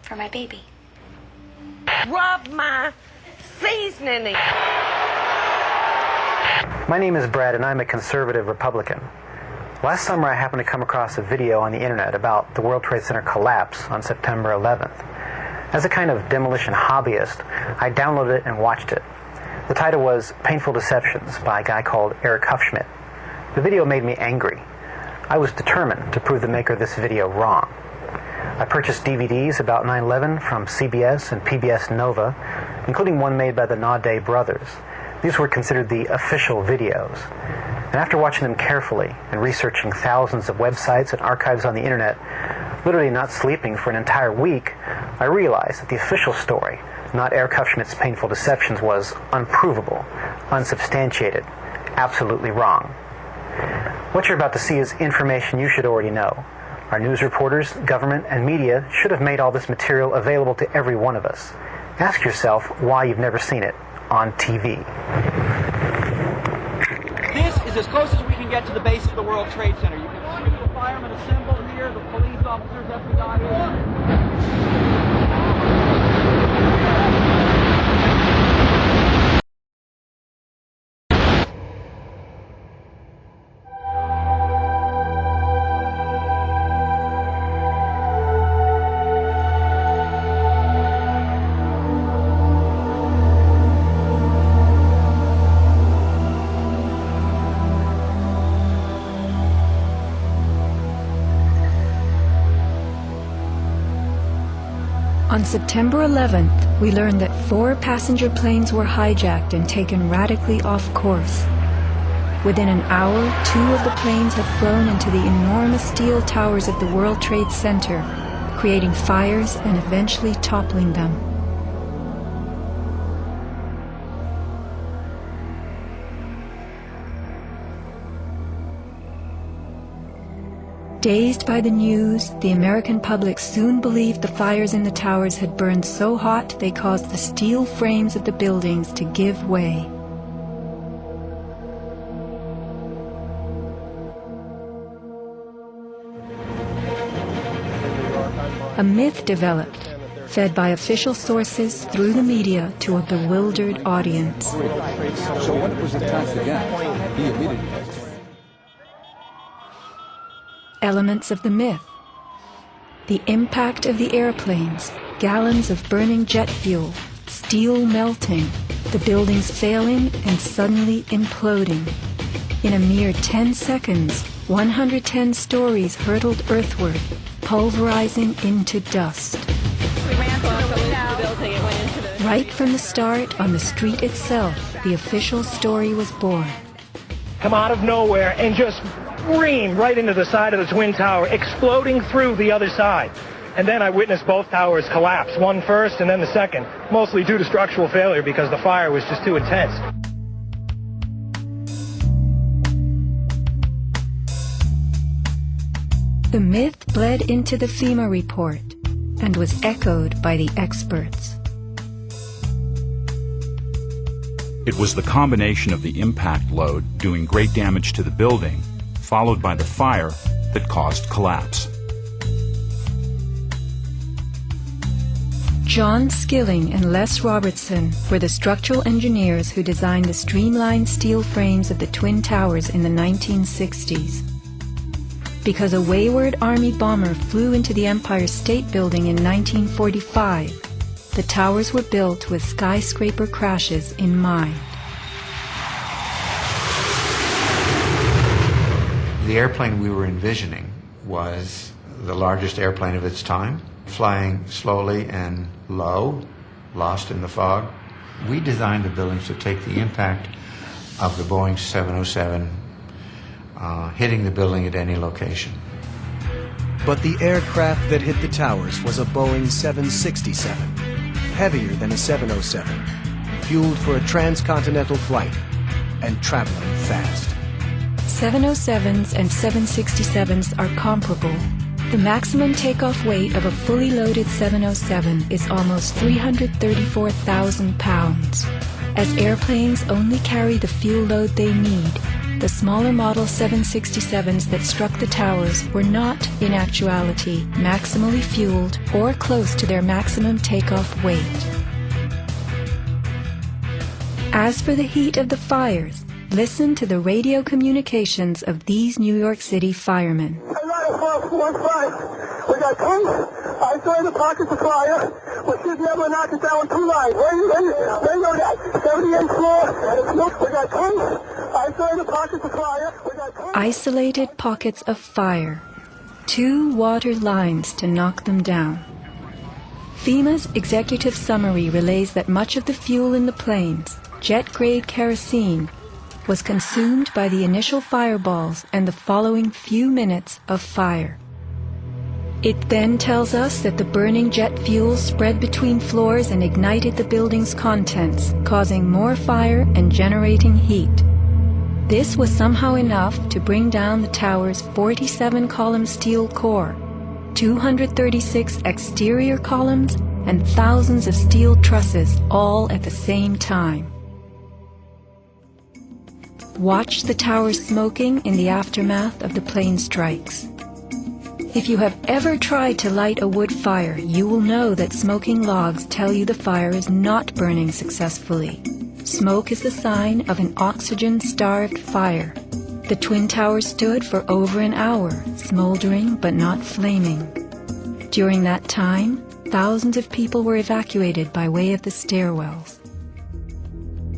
for my baby. Rub my seasoning. My name is Brad, and I'm a conservative Republican. Last summer, I happened to come across a video on the internet about the World Trade Center collapse on September 11th. As a kind of demolition hobbyist, I downloaded it and watched it. The title was Painful Deceptions by a guy called Eric Hufschmidt. The video made me angry. I was determined to prove the maker of this video wrong. I purchased DVDs about 9/11 from CBS and PBS Nova, including one made by the Naudet brothers. These were considered the official videos. And after watching them carefully and researching thousands of websites and archives on the internet, literally not sleeping for an entire week, I realized that the official story, not Eric Hufschmidt's Painful Deceptions, was unprovable, unsubstantiated, absolutely wrong. What you're about to see is information you should already know. Our news reporters, government, and media should have made all this material available to every one of us. Ask yourself why you've never seen it on TV. This is as close as we can get to the base of the World Trade Center. You can see the firemen assembled here, the police officers FBI here. On September 11th, we learned that 4 passenger planes were hijacked and taken radically off course. Within an hour, 2 of the planes had flown into the enormous steel towers of the World Trade Center, creating fires and eventually toppling them. Dazed by the news, the American public soon believed the fires in the towers had burned so hot they caused the steel frames of the buildings to give way. A myth developed, fed by official sources through the media to a bewildered audience. So what was attacked again? He admitted it. Elements of the myth. The impact of the airplanes, gallons of burning jet fuel, steel melting, the buildings failing and suddenly imploding. In a mere 10 seconds, 110 stories hurtled earthward, pulverizing into dust. We ran through the building and went into the... Right from the start, on the street itself, the official story was born. Come out of nowhere and just scream right into the side of the Twin Tower, exploding through the other side. And then I witnessed both towers collapse, one first and then the second, mostly due to structural failure because the fire was just too intense. The myth bled into the FEMA report and was echoed by the experts. It was the combination of the impact load doing great damage to the building, followed by the fire, that caused collapse. John Skilling and Les Robertson were the structural engineers who designed the streamlined steel frames of the Twin Towers in the 1960s. Because a wayward Army bomber flew into the Empire State Building in 1945, the towers were built with skyscraper crashes in mind. The airplane we were envisioning was the largest airplane of its time, flying slowly and low, lost in the fog. We designed the buildings to take the impact of the Boeing 707 hitting the building at any location. But the aircraft that hit the towers was a Boeing 767, heavier than a 707, fueled for a transcontinental flight, and traveling fast. 707s and 767s are comparable. The maximum takeoff weight of a fully loaded 707 is almost 334,000 pounds. As airplanes only carry the fuel load they need, the smaller Model 767s that struck the towers were not, in actuality, maximally fueled or close to their maximum takeoff weight. As for the heat of the fires, listen to the radio communications of these New York City firemen. We got tons. I saw the pockets of fire. We should be able to knock it down 2 lines. Where you know that? 78th floor. We got tons. I saw the pockets of fire. We got tons. Isolated pockets of fire. 2 water lines to knock them down. FEMA's executive summary relays that much of the fuel in the planes, jet-grade kerosene, was consumed by the initial fireballs and the following few minutes of fire. It then tells us that the burning jet fuel spread between floors and ignited the building's contents, causing more fire and generating heat. This was somehow enough to bring down the tower's 47-column steel core, 236 exterior columns, and thousands of steel trusses all at the same time. Watch the tower smoking in the aftermath of the plane strikes. If you have ever tried to light a wood fire, you will know that smoking logs tell you the fire is not burning successfully. Smoke is the sign of an oxygen-starved fire. The Twin Towers stood for over an hour, smoldering but not flaming. During that time, thousands of people were evacuated by way of the stairwells.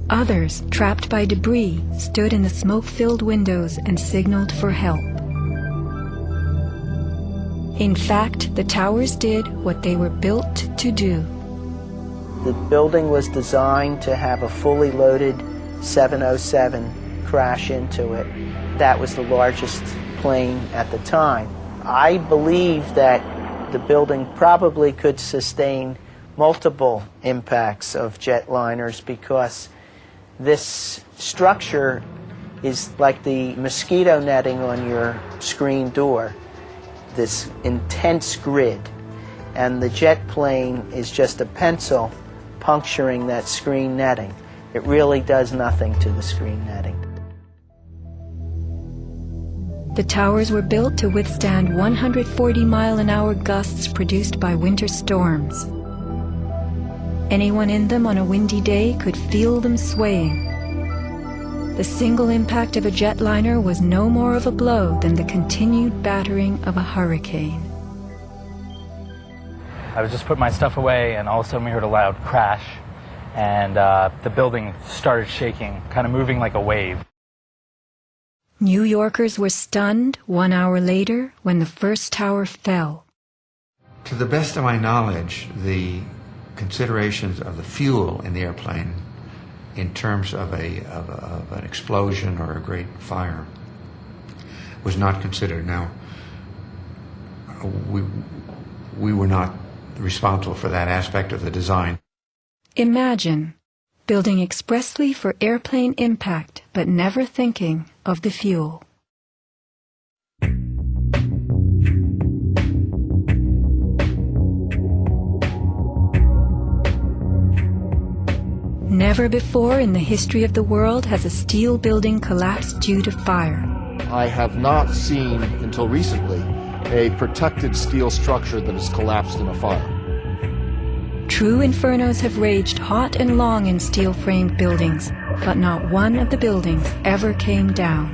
Others, trapped by debris, stood in the smoke-filled windows and signaled for help. In fact, the towers did what they were built to do. The building was designed to have a fully loaded 707 crash into it. That was the largest plane at the time. I believe that the building probably could sustain multiple impacts of jetliners because this structure is like the mosquito netting on your screen door, this intense grid, and the jet plane is just a pencil puncturing that screen netting. It really does nothing to the screen netting. The towers were built to withstand 140-mile-an-hour gusts produced by winter storms. Anyone in them on a windy day could feel them swaying. The single impact of a jetliner was no more of a blow than the continued battering of a hurricane. I was just putting my stuff away, and all of a sudden we heard a loud crash, and the building started shaking, kind of moving like a wave. New Yorkers were stunned 1 hour later when the first tower fell. To the best of my knowledge, the considerations of the fuel in the airplane in terms of an explosion or a great fire was not considered. Now, we were not responsible for that aspect of the design. Imagine building expressly for airplane impact, but never thinking of the fuel. Never before in the history of the world has a steel building collapsed due to fire. I have not seen, until recently, a protected steel structure that has collapsed in a fire. True infernos have raged hot and long in steel-framed buildings, but not one of the buildings ever came down.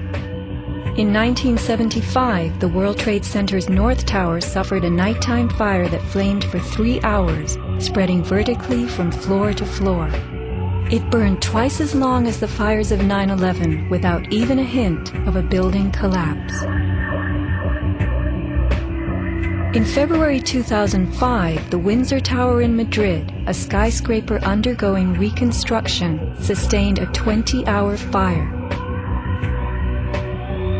In 1975, the World Trade Center's North Tower suffered a nighttime fire that flamed for 3 hours, spreading vertically from floor to floor. It burned twice as long as the fires of 9/11 without even a hint of a building collapse. In February 2005, the Windsor Tower in Madrid, a skyscraper undergoing reconstruction, sustained a 20-hour fire.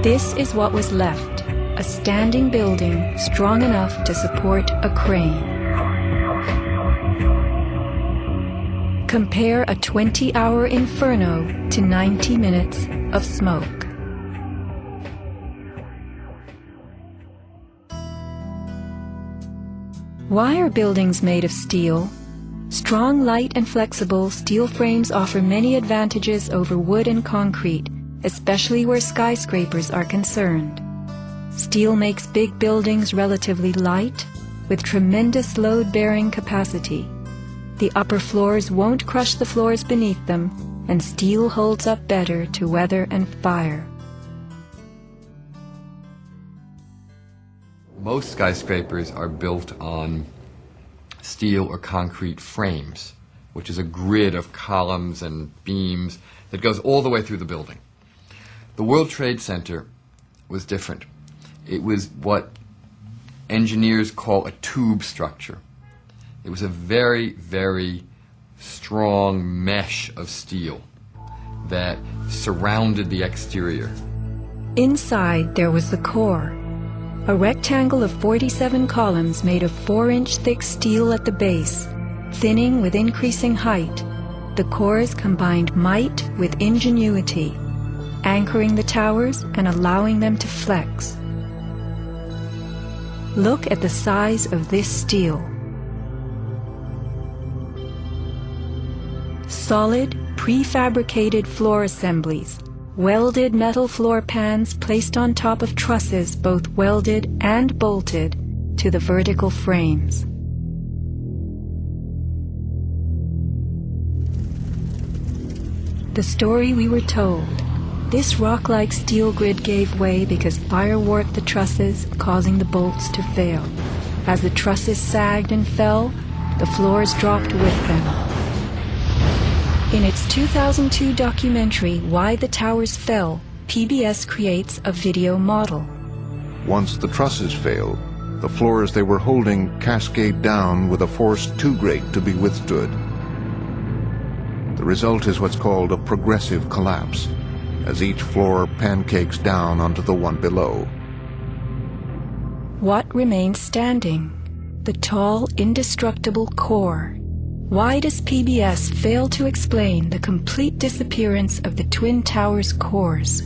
This is what was left, a standing building strong enough to support a crane. Compare a 20-hour inferno to 90 minutes of smoke. Why are buildings made of steel? Strong, light, and flexible steel frames offer many advantages over wood and concrete, especially where skyscrapers are concerned. Steel makes big buildings relatively light, with tremendous load-bearing capacity. The upper floors won't crush the floors beneath them, and steel holds up better to weather and fire. Most skyscrapers are built on steel or concrete frames, which is a grid of columns and beams that goes all the way through the building. The World Trade Center was different. It was what engineers call a tube structure. It was a very, very strong mesh of steel that surrounded the exterior. Inside there was the core, a rectangle of 47 columns made of 4-inch thick steel at the base, thinning with increasing height. The cores combined might with ingenuity, anchoring the towers and allowing them to flex. Look at the size of this steel. Solid, prefabricated floor assemblies, welded metal floor pans placed on top of trusses both welded and bolted to the vertical frames. The story we were told. This rock-like steel grid gave way because fire warped the trusses, causing the bolts to fail. As the trusses sagged and fell, the floors dropped with them. In its 2002 documentary, Why the Towers Fell, PBS creates a video model. Once the trusses fail, the floors they were holding cascade down with a force too great to be withstood. The result is what's called a progressive collapse, as each floor pancakes down onto the one below. What remains standing? The tall, indestructible core. Why does PBS fail to explain the complete disappearance of the Twin Towers' cores?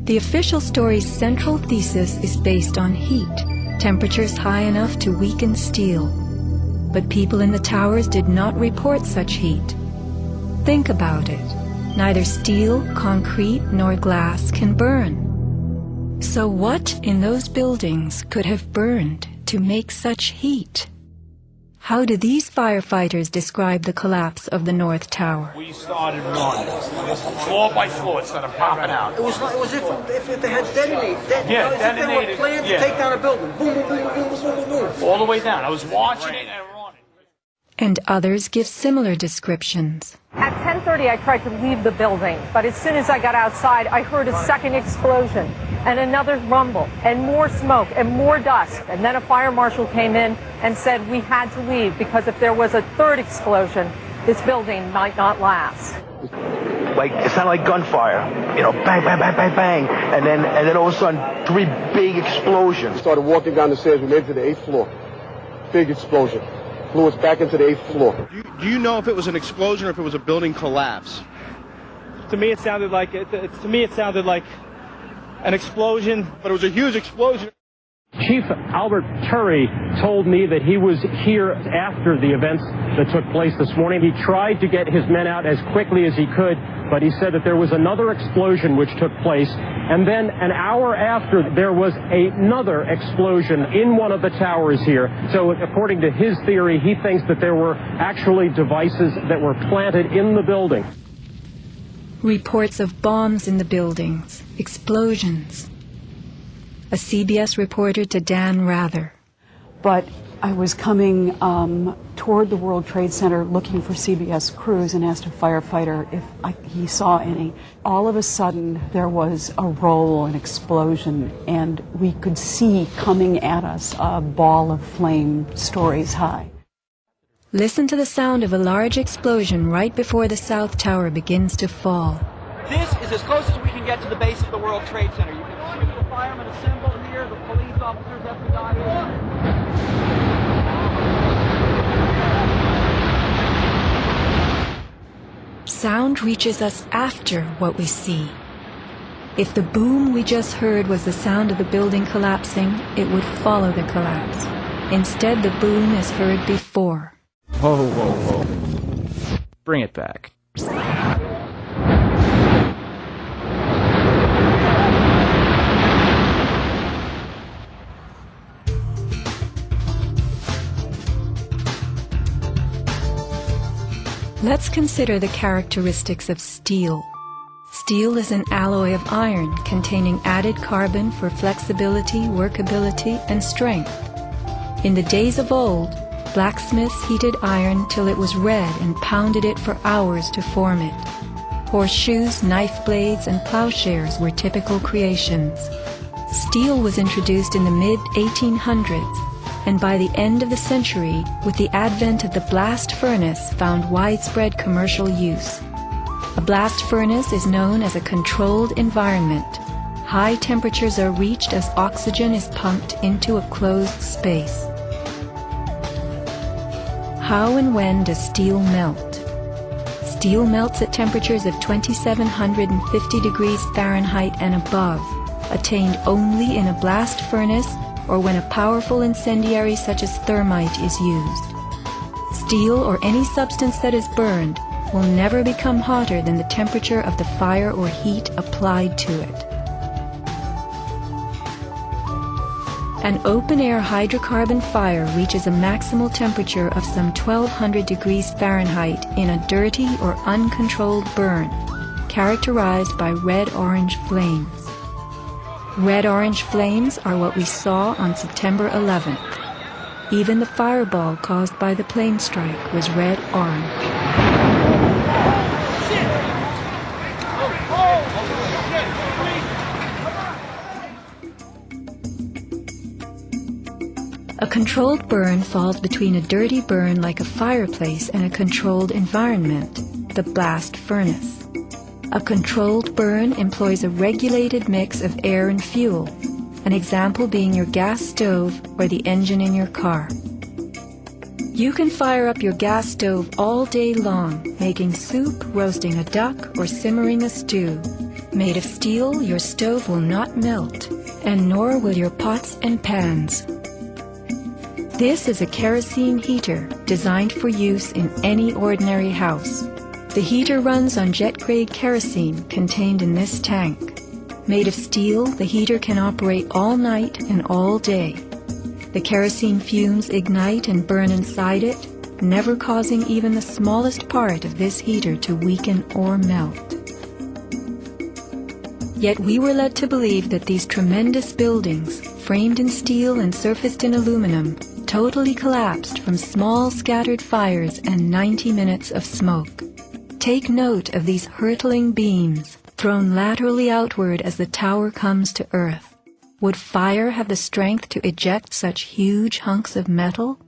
The official story's central thesis is based on heat, temperatures high enough to weaken steel. But people in the towers did not report such heat. Think about it. Neither steel, concrete, nor glass can burn. So what in those buildings could have burned to make such heat? How do these firefighters describe the collapse of the North Tower? We started running, floor by floor, it started popping out. It was if they had detonated. Yeah, detonated. They were planned to take down a building. Boom, boom, boom, boom, boom, boom, boom. All the way down. I was watching it and running. And others give similar descriptions. At 10:30, I tried to leave the building, but as soon as I got outside, I heard a second explosion and another rumble and more smoke and more dust. And then a fire marshal came in and said we had to leave because if there was a third explosion, this building might not last. Like, it sounded like gunfire, you know, bang, bang, bang, bang, bang, and then all of a sudden, 3 big explosions. Started walking down the stairs, we made it to the 8th floor. Big explosion. Flew us back into the 8th floor. Do you know if it was an explosion or if it was a building collapse? To me, it sounded like an explosion, but it was a huge explosion. Chief Albert Turry told me that he was here after the events that took place this morning. He tried to get his men out as quickly as he could, but he said that there was another explosion which took place, and then an hour after there was another explosion in one of the towers here. So according to his theory, he thinks that there were actually devices that were planted in the building. Reports of bombs in the buildings, explosions. A CBS reporter to Dan Rather. But I was coming toward the World Trade Center looking for CBS crews and asked a firefighter if he saw any. All of a sudden, there was a roll, an explosion, and we could see coming at us a ball of flame stories high. Listen to the sound of a large explosion right before the South Tower begins to fall. This is as close as we can get to the base of the World Trade Center. You can see the firemen assemble here, the police officers, FBI here. Sound reaches us after what we see. If the boom we just heard was the sound of the building collapsing, it would follow the collapse. Instead, the boom is heard before. Whoa, whoa, whoa. bring it back. Let's consider the characteristics of steel. Steel is an alloy of iron containing added carbon for flexibility, workability, and strength. In the days of old, blacksmiths heated iron till it was red and pounded it for hours to form it. Horseshoes, knife blades, and plowshares were typical creations. Steel was introduced in the mid-1800s, and by the end of the century, with the advent of the blast furnace, found widespread commercial use. A blast furnace is known as a controlled environment. High temperatures are reached as oxygen is pumped into a closed space. How and when does steel melt? Steel melts at temperatures of 2750 degrees Fahrenheit and above, attained only in a blast furnace or when a powerful incendiary such as thermite is used. Steel or any substance that is burned will never become hotter than the temperature of the fire or heat applied to it. An open-air hydrocarbon fire reaches a maximal temperature of some 1200 degrees Fahrenheit in a dirty or uncontrolled burn, characterized by red-orange flames. Red-orange flames are what we saw on September 11th. Even the fireball caused by the plane strike was red-orange. A controlled burn falls between a dirty burn like a fireplace and a controlled environment, the blast furnace. A controlled burn employs a regulated mix of air and fuel, an example being your gas stove or the engine in your car. You can fire up your gas stove all day long, making soup, roasting a duck, or simmering a stew. Made of steel, your stove will not melt, and nor will your pots and pans. This is a kerosene heater designed for use in any ordinary house. The heater runs on jet-grade kerosene contained in this tank. Made of steel, the heater can operate all night and all day. The kerosene fumes ignite and burn inside it, never causing even the smallest part of this heater to weaken or melt. Yet we were led to believe that these tremendous buildings, framed in steel and surfaced in aluminum, totally collapsed from small scattered fires and 90 minutes of smoke. Take note of these hurtling beams, thrown laterally outward as the tower comes to earth. Would fire have the strength to eject such huge hunks of metal?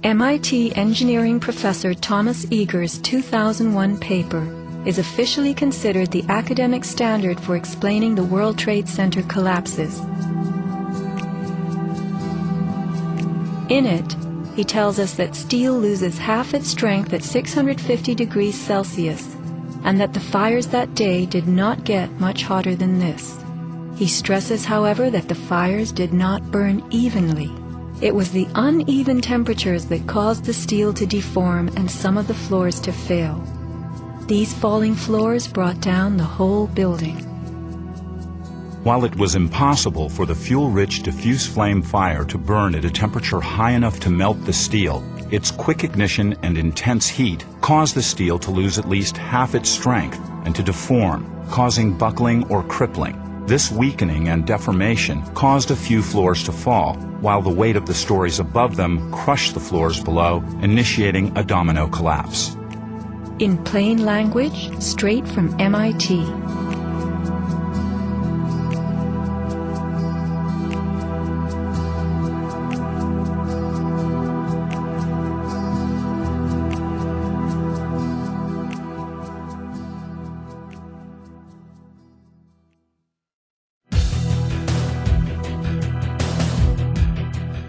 MIT engineering professor Thomas Eager's 2001 paper is officially considered the academic standard for explaining the World Trade Center collapses. In it, he tells us that steel loses half its strength at 650 degrees Celsius, and that the fires that day did not get much hotter than this. He stresses, however, that the fires did not burn evenly. It was the uneven temperatures that caused the steel to deform and some of the floors to fail. These falling floors brought down the whole building. While it was impossible for the fuel-rich diffuse flame fire to burn at a temperature high enough to melt the steel, its quick ignition and intense heat caused the steel to lose at least half its strength and to deform, causing buckling or crippling. This weakening and deformation caused a few floors to fall, while the weight of the stories above them crushed the floors below, initiating a domino collapse. In plain language, straight from MIT.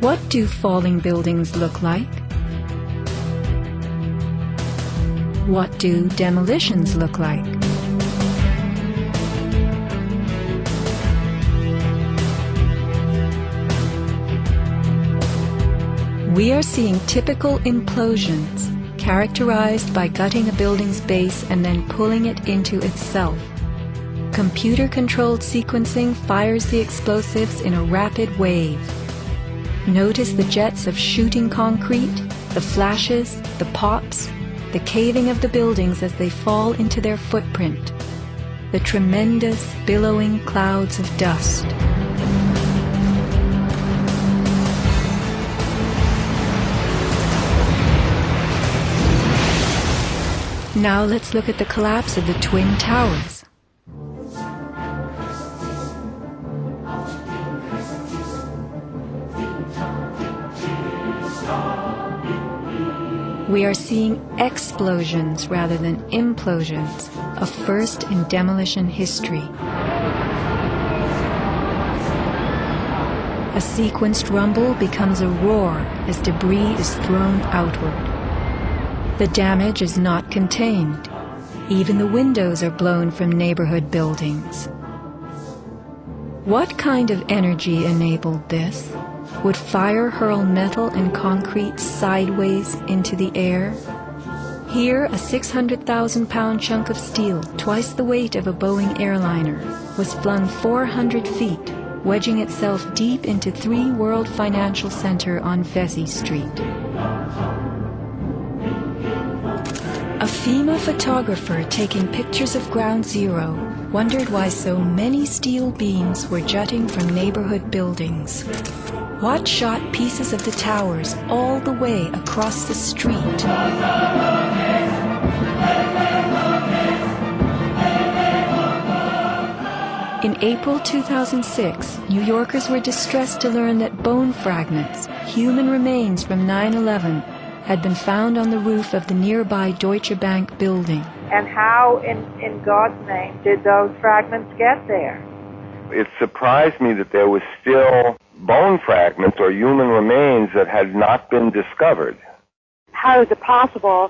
What do falling buildings look like? What do demolitions look like? We are seeing typical implosions, characterized by gutting a building's base and then pulling it into itself. Computer-controlled sequencing fires the explosives in a rapid wave. Notice the jets of shooting concrete, the flashes, the pops, the caving of the buildings as they fall into their footprint, the tremendous, billowing clouds of dust. Now let's look at the collapse of the Twin Towers. We are seeing explosions rather than implosions, a first in demolition history. A sequenced rumble becomes a roar as debris is thrown outward. The damage is not contained. Even the windows are blown from neighborhood buildings. What kind of energy enabled this? Would fire hurl metal and concrete sideways into the air? Here, a 600,000-pound chunk of steel, twice the weight of a Boeing airliner, was flung 400 feet, wedging itself deep into 3 World Financial Center on Vesey Street. A FEMA photographer taking pictures of Ground Zero wondered why so many steel beams were jutting from neighborhood buildings. Watt shot pieces of the towers all the way across the street. In April 2006, New Yorkers were distressed to learn that bone fragments, human remains from 9/11, had been found on the roof of the nearby Deutsche Bank building. And how, in God's name, did those fragments get there? It surprised me that there was still bone fragments or human remains that had not been discovered. How is it possible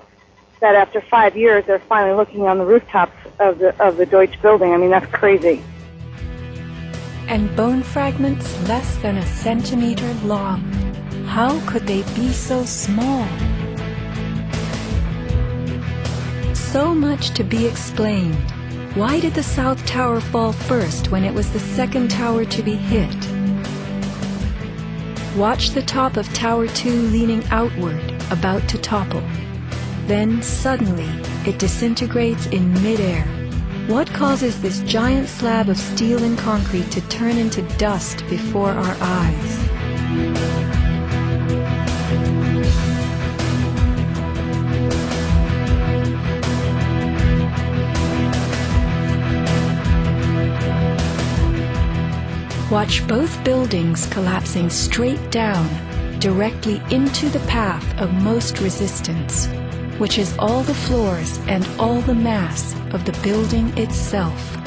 that after 5 years they're finally looking on the rooftops of the Deutsche building? I mean, that's crazy. And bone fragments less than a centimeter long. How could they be so small? So much to be explained. Why did the South Tower fall first when it was the second tower to be hit? Watch the top of Tower 2 leaning outward, about to topple. Then, suddenly, it disintegrates in midair. What causes this giant slab of steel and concrete to turn into dust before our eyes? Watch both buildings collapsing straight down, directly into the path of most resistance, which is all the floors and all the mass of the building itself.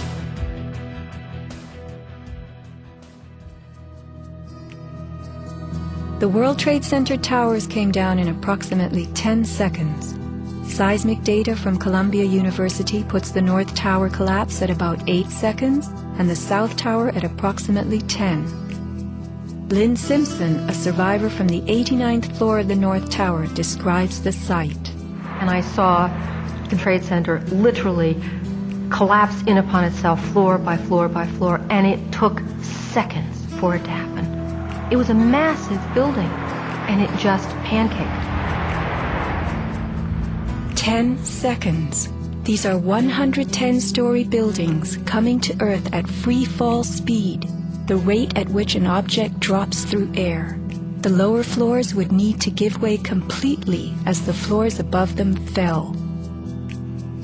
The World Trade Center towers came down in approximately 10 seconds. Seismic data from Columbia University puts the North Tower collapse at about 8 seconds and the South Tower at approximately 10. Lynn Simpson, a survivor from the 89th floor of the North Tower, describes the site. And I saw the Trade Center literally collapse in upon itself floor by floor by floor, and it took seconds for it to happen. It was a massive building, and it just pancaked. 10 seconds. These are 110-story buildings coming to Earth at free fall speed, the rate at which an object drops through air. The lower floors would need to give way completely as the floors above them fell.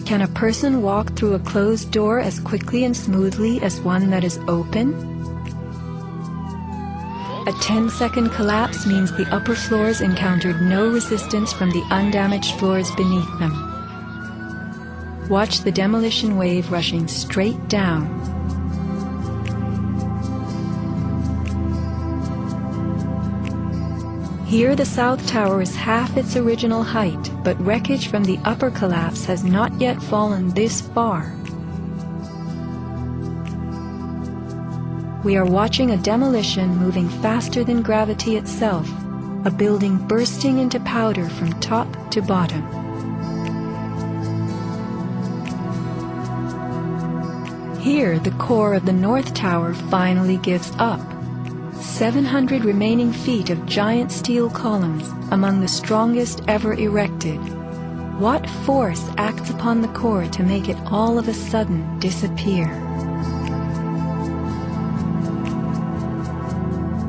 Can a person walk through a closed door as quickly and smoothly as one that is open? A 10-second collapse means the upper floors encountered no resistance from the undamaged floors beneath them. Watch the demolition wave rushing straight down. Here the South Tower is half its original height, but wreckage from the upper collapse has not yet fallen this far. We are watching a demolition moving faster than gravity itself, a building bursting into powder from top to bottom. Here, the core of the North Tower finally gives up. 700 remaining feet of giant steel columns, among the strongest ever erected. What force acts upon the core to make it all of a sudden disappear?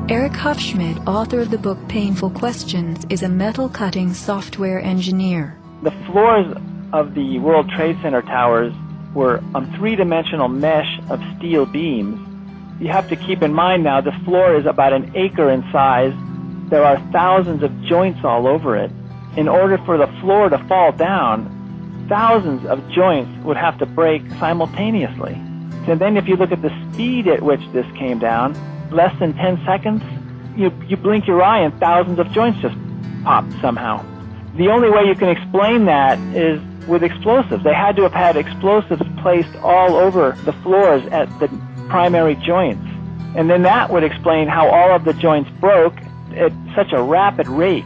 Eric Hufschmid, author of the book Painful Questions, is a metal-cutting software engineer. The floors of the World Trade Center towers were on three-dimensional mesh of steel beams. You have to keep in mind now the floor is about an acre in size. There are thousands of joints all over it. In order for the floor to fall down, thousands of joints would have to break simultaneously. And then if you look at the speed at which this came down, less than 10 seconds, you blink your eye and thousands of joints just popped somehow. The only way you can explain that is with explosives. They had to have had explosives placed all over the floors at the primary joints. And then that would explain how all of the joints broke at such a rapid rate.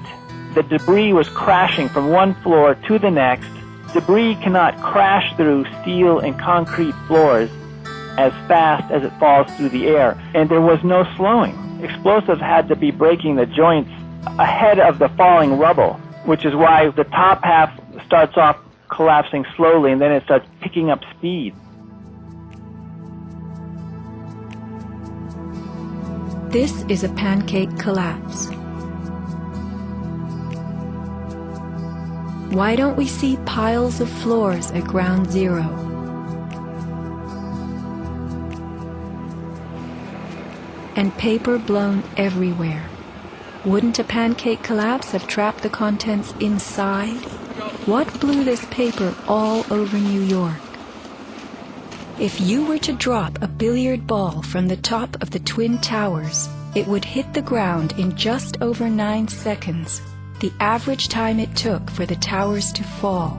The debris was crashing from one floor to the next. Debris cannot crash through steel and concrete floors as fast as it falls through the air. And there was no slowing. Explosives had to be breaking the joints ahead of the falling rubble, which is why the top half starts off collapsing slowly and then it starts picking up speed. This is a pancake collapse. Why don't we see piles of floors at ground zero? And paper blown everywhere. Wouldn't a pancake collapse have trapped the contents inside? What blew this paper all over New York? If you were to drop a billiard ball from the top of the Twin Towers, it would hit the ground in just over 9 seconds, the average time it took for the towers to fall.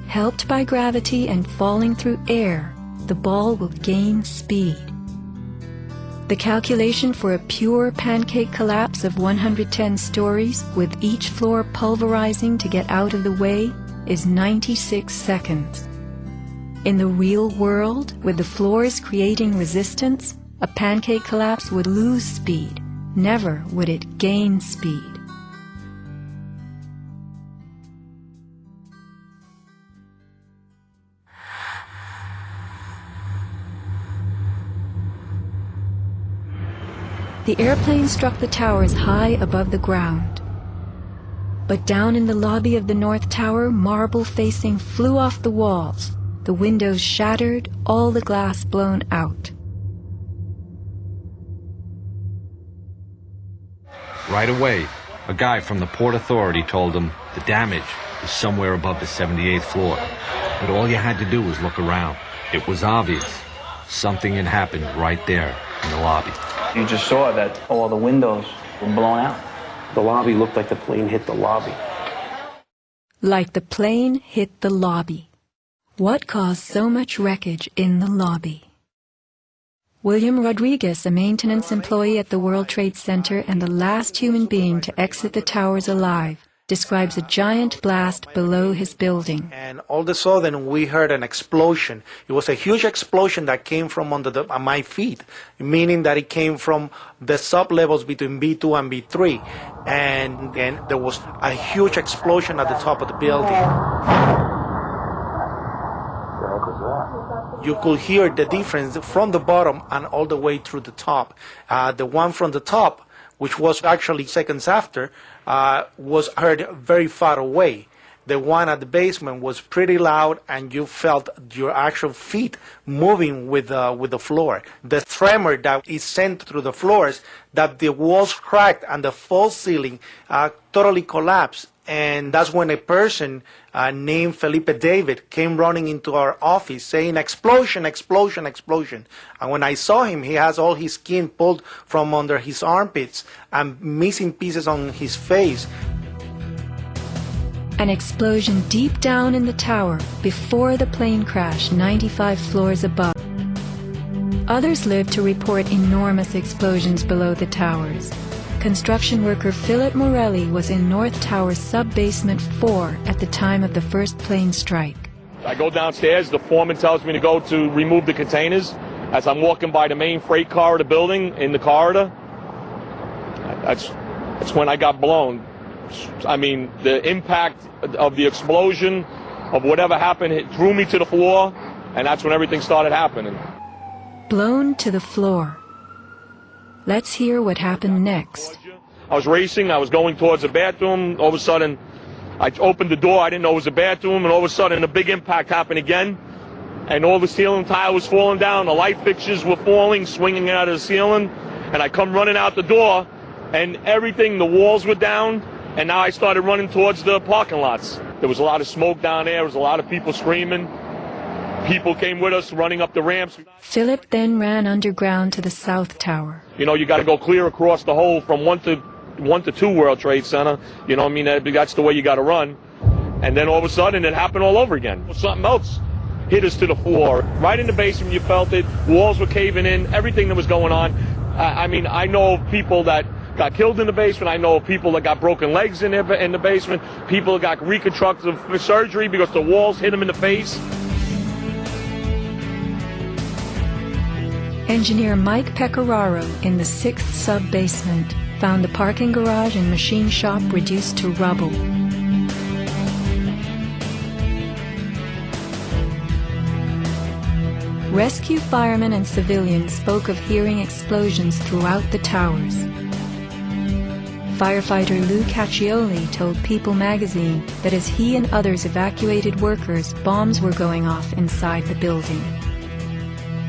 Helped by gravity and falling through air, the ball will gain speed. The calculation for a pure pancake collapse of 110 stories, with each floor pulverizing to get out of the way, is 96 seconds. In the real world, with the floors creating resistance, a pancake collapse would lose speed. Never would it gain speed. The airplane struck the towers high above the ground. But down in the lobby of the North Tower, marble facing flew off the walls, the windows shattered, all the glass blown out. Right away, a guy from the Port Authority told him the damage is somewhere above the 78th floor. But all you had to do was look around. It was obvious. Something had happened right there in the lobby. You just saw that all the windows were blown out. The lobby looked like the plane hit the lobby. Like the plane hit the lobby. What caused so much wreckage in the lobby? William Rodriguez, a maintenance employee at the World Trade Center and the last human being to exit the towers alive, describes a giant blast below his building. And all of a sudden we heard an explosion. It was a huge explosion that came from under my feet, meaning that it came from the sublevels between B2 and B3. And then there was a huge explosion at the top of the building. You could hear the difference from the bottom and all the way through the top. The one from the top, which was actually seconds after, was heard very far away. The one at the basement was pretty loud, and you felt your actual feet moving with the floor. The tremor that is sent through the floors, that the walls cracked and the false ceiling totally collapsed. And that's when a person named Felipe David came running into our office saying, "Explosion, explosion, explosion." And when I saw him, he has all his skin pulled from under his armpits and missing pieces on his face. An explosion deep down in the tower before the plane crash 95 floors above. Others lived to report enormous explosions below the towers. Construction worker Philip Morelli was in North Tower sub-basement 4 at the time of the first plane strike. I go downstairs, the foreman tells me to go to remove the containers. As I'm walking by the main freight car of the building, in the corridor, that's when I got blown. I mean, the impact of the explosion, of whatever happened, it threw me to the floor, and that's when everything started happening. Blown to the floor. Let's hear what happened next. I was racing, I was going towards the bathroom. All of a sudden, I opened the door, I didn't know it was a bathroom, and all of a sudden a big impact happened again. And all the ceiling tile was falling down, the light fixtures were falling, swinging out of the ceiling. And I come running out the door, and everything, the walls were down, and now I started running towards the parking lots. There was a lot of smoke down there, there was a lot of people screaming. People came with us running up the ramps. Philip then ran underground to the South Tower. You know, you got to go clear across the whole from 1 to 2 World Trade Center. You know what I mean? That's the way you got to run. And then all of a sudden it happened all over again. Something else hit us to the floor. Right in the basement, you felt it. Walls were caving in, everything that was going on. I mean, I know of people that got killed in the basement. I know of people that got broken legs in the basement. People that got reconstructive surgery because the walls hit them in the face. Engineer Mike Pecoraro in the 6th sub-basement found the parking garage and machine shop reduced to rubble. Rescue firemen and civilians spoke of hearing explosions throughout the towers. Firefighter Lou Caccioli told People magazine that as he and others evacuated workers, bombs were going off inside the building.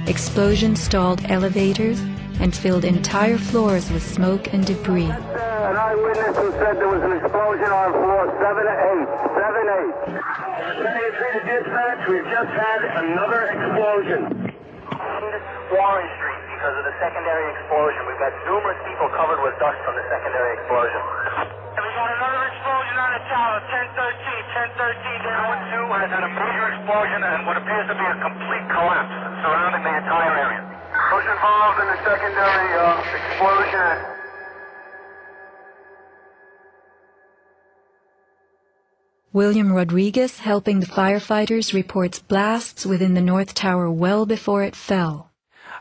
Explosions stalled elevators and filled entire floors with smoke and debris. An eyewitness who said there was an explosion on floor 7-8. 7-8 to dispatch, we've just had another explosion. Warren Street because of the secondary explosion. We've got numerous people covered with dust from the secondary explosion. And we got another explosion on the tower, 1013. Tower 2 has had a major explosion and what appears to be a complete collapse surrounding the entire area. Who's involved in the secondary explosion? William Rodriguez, helping the firefighters, reports blasts within the North Tower well before it fell.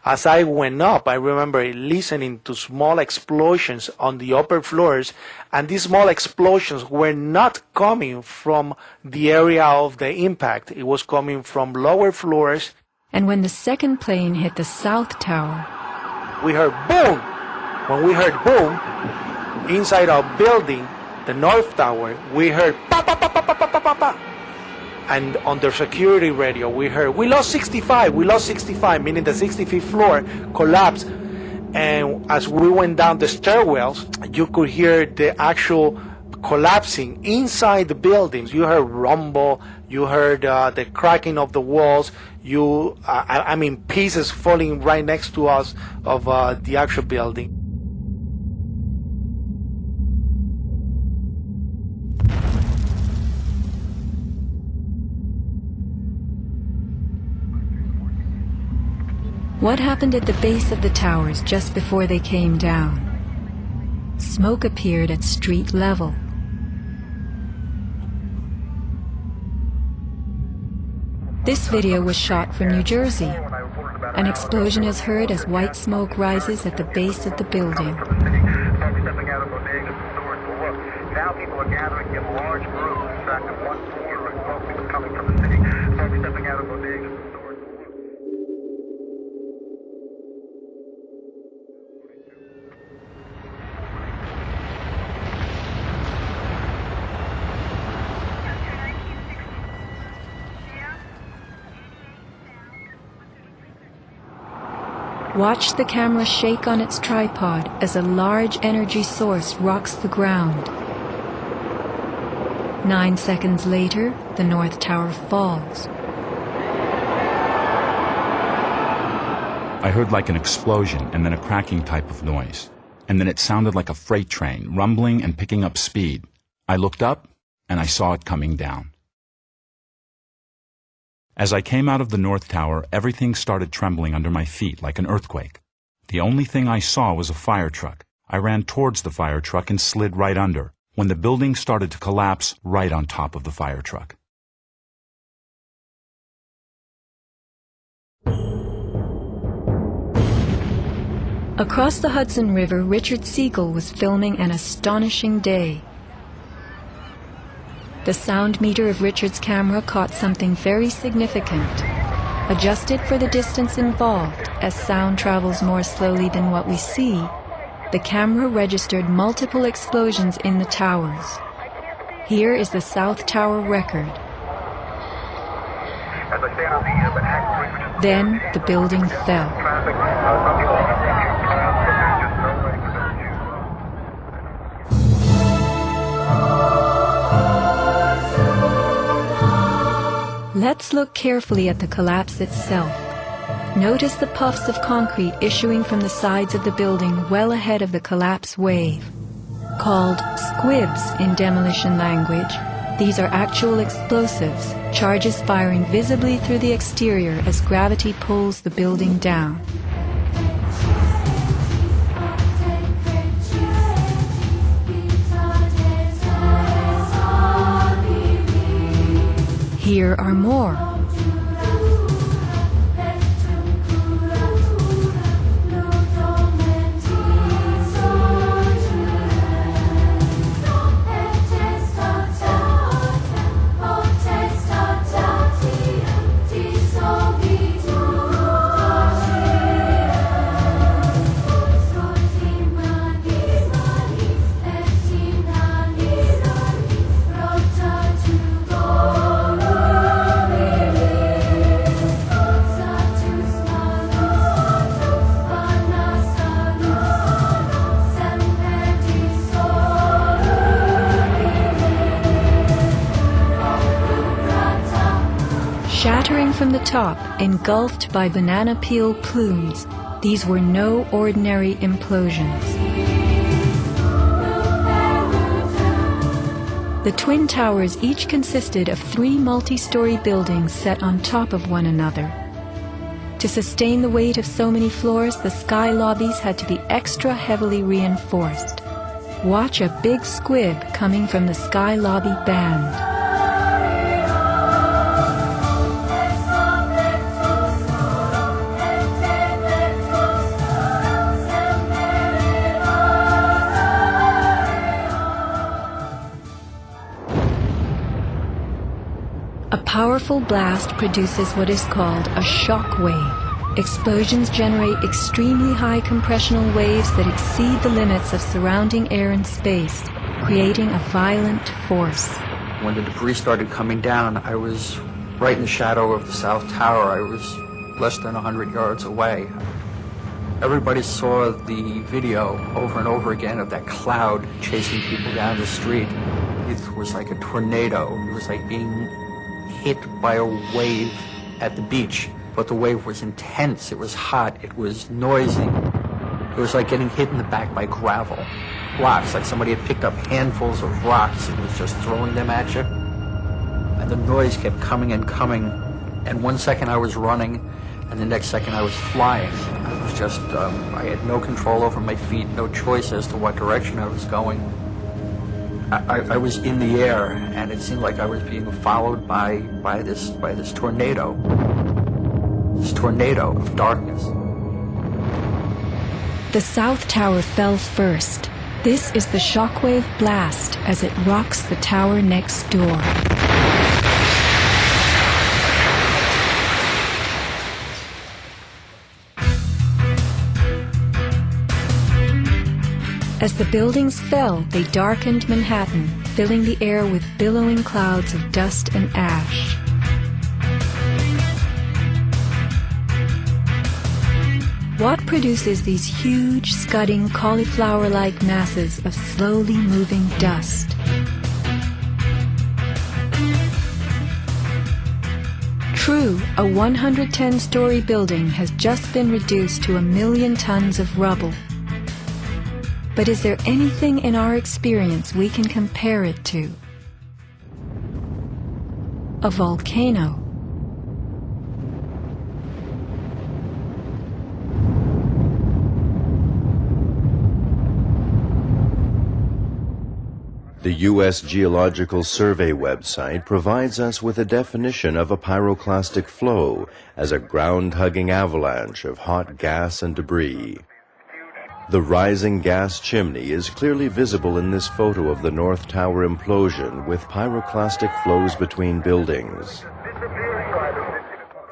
As I went up, I remember listening to small explosions on the upper floors, and these small explosions were not coming from the area of the impact. It was coming from lower floors. And when the second plane hit the South Tower, we heard boom. When we heard boom, inside our building, the North Tower, we heard pa pa pa pa pa pa pa pa. And on the security radio, we heard, we lost 65, meaning the 65th floor collapsed. And as we went down the stairwells, you could hear the actual collapsing inside the buildings. You heard rumble, you heard the cracking of the walls, I mean, pieces falling right next to us of the actual building. What happened at the base of the towers just before they came down? Smoke appeared at street level. This video was shot from New Jersey. An explosion is heard as white smoke rises at the base of the building. Now people are gathering in large groups. In fact, at one point, smoke was coming from the city. Folks stepping out of bodegas. Watch the camera shake on its tripod as a large energy source rocks the ground. 9 seconds later, the North Tower falls. I heard like an explosion and then a cracking type of noise. And then it sounded like a freight train, rumbling and picking up speed. I looked up and I saw it coming down. As I came out of the North Tower, everything started trembling under my feet like an earthquake. The only thing I saw was a fire truck. I ran towards the fire truck and slid right under, when the building started to collapse right on top of the fire truck. Across the Hudson River, Richard Siegel was filming an astonishing day. The sound meter of Richard's camera caught something very significant. Adjusted for the distance involved, as sound travels more slowly than what we see, the camera registered multiple explosions in the towers. Here is the South Tower record. Then the building fell. Let's look carefully at the collapse itself. Notice the puffs of concrete issuing from the sides of the building well ahead of the collapse wave. Called squibs in demolition language, these are actual explosives, charges firing visibly through the exterior as gravity pulls the building down. Here are more. Shattering from the top, engulfed by banana peel plumes, these were no ordinary implosions. The Twin Towers each consisted of 3 multi-story buildings set on top of one another. To sustain the weight of so many floors, the sky lobbies had to be extra heavily reinforced. Watch a big squib coming from the sky lobby band. A powerful blast produces what is called a shock wave. Explosions generate extremely high compressional waves that exceed the limits of surrounding air and space, creating a violent force. When the debris started coming down, I was right in the shadow of the South Tower. I was less than 100 yards away. Everybody saw the video over and over again of that cloud chasing people down the street. It was like a tornado. It was like being hit by a wave at the beach, but the wave was intense, it was hot, it was noisy. It was like getting hit in the back by gravel, rocks, like somebody had picked up handfuls of rocks and was just throwing them at you. And the noise kept coming and coming, and one second I was running, and the next second I was flying. I was just, I had no control over my feet, no choice as to what direction I was going. I was in the air, and it seemed like I was being followed by this tornado of darkness. The South Tower fell first. This is the shockwave blast as it rocks the tower next door. As the buildings fell, they darkened Manhattan, filling the air with billowing clouds of dust and ash. What produces these huge, scudding, cauliflower-like masses of slowly moving dust? True, a 110-story building has just been reduced to 1 million tons of rubble. But is there anything in our experience we can compare it to? A volcano. The U.S. Geological Survey website provides us with a definition of a pyroclastic flow as a ground-hugging avalanche of hot gas and debris. The rising gas chimney is clearly visible in this photo of the North Tower implosion with pyroclastic flows between buildings.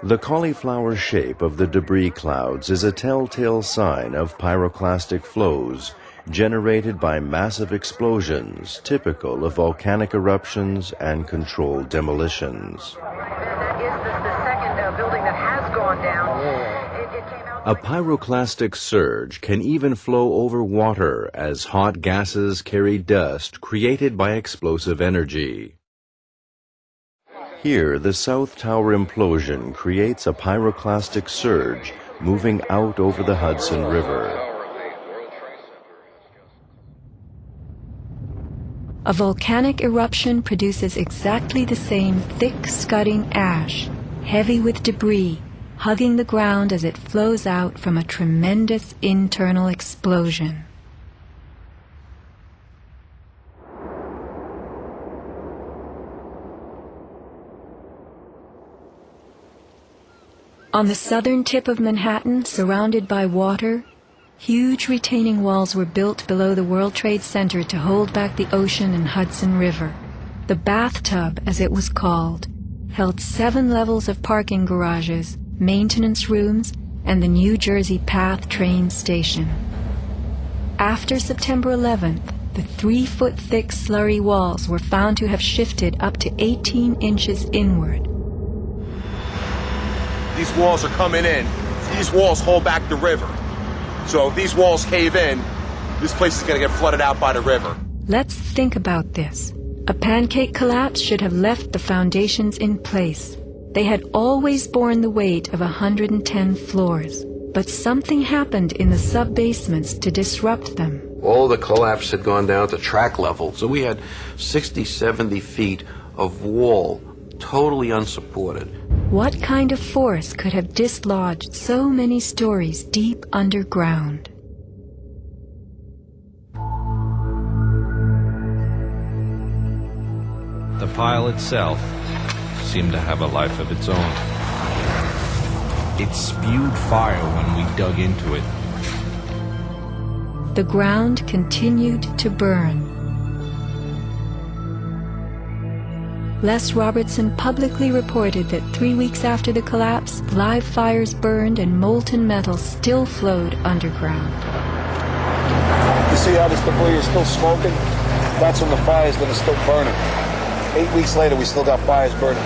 The cauliflower shape of the debris clouds is a telltale sign of pyroclastic flows generated by massive explosions typical of volcanic eruptions and controlled demolitions. That is the second building that has gone down. A pyroclastic surge can even flow over water as hot gases carry dust created by explosive energy. Here, the South Tower implosion creates a pyroclastic surge moving out over the Hudson River. A volcanic eruption produces exactly the same thick, scudding ash, heavy with debris, hugging the ground as it flows out from a tremendous internal explosion. On the southern tip of Manhattan, surrounded by water, huge retaining walls were built below the World Trade Center to hold back the ocean and Hudson River. The bathtub, as it was called, held 7 levels of parking garages, maintenance rooms, and the New Jersey Path train station. After September 11th, the 3-foot-thick slurry walls were found to have shifted up to 18 inches inward. These walls are coming in. These walls hold back the river. So if these walls cave in, this place is going to get flooded out by the river. Let's think about this. A pancake collapse should have left the foundations in place. They had always borne the weight of 110 floors. But something happened in the sub-basements to disrupt them. All the collapse had gone down to track level. So we had 60, 70 feet of wall, totally unsupported. What kind of force could have dislodged so many stories deep underground? The pile itself seemed to have a life of its own. It spewed fire when we dug into it. The ground continued to burn. Les Robertson publicly reported that 3 weeks after the collapse, live fires burned and molten metal still flowed underground. You see how this debris is still smoking? That's from the fires that are still burning. 8 weeks later, we still got fires burning.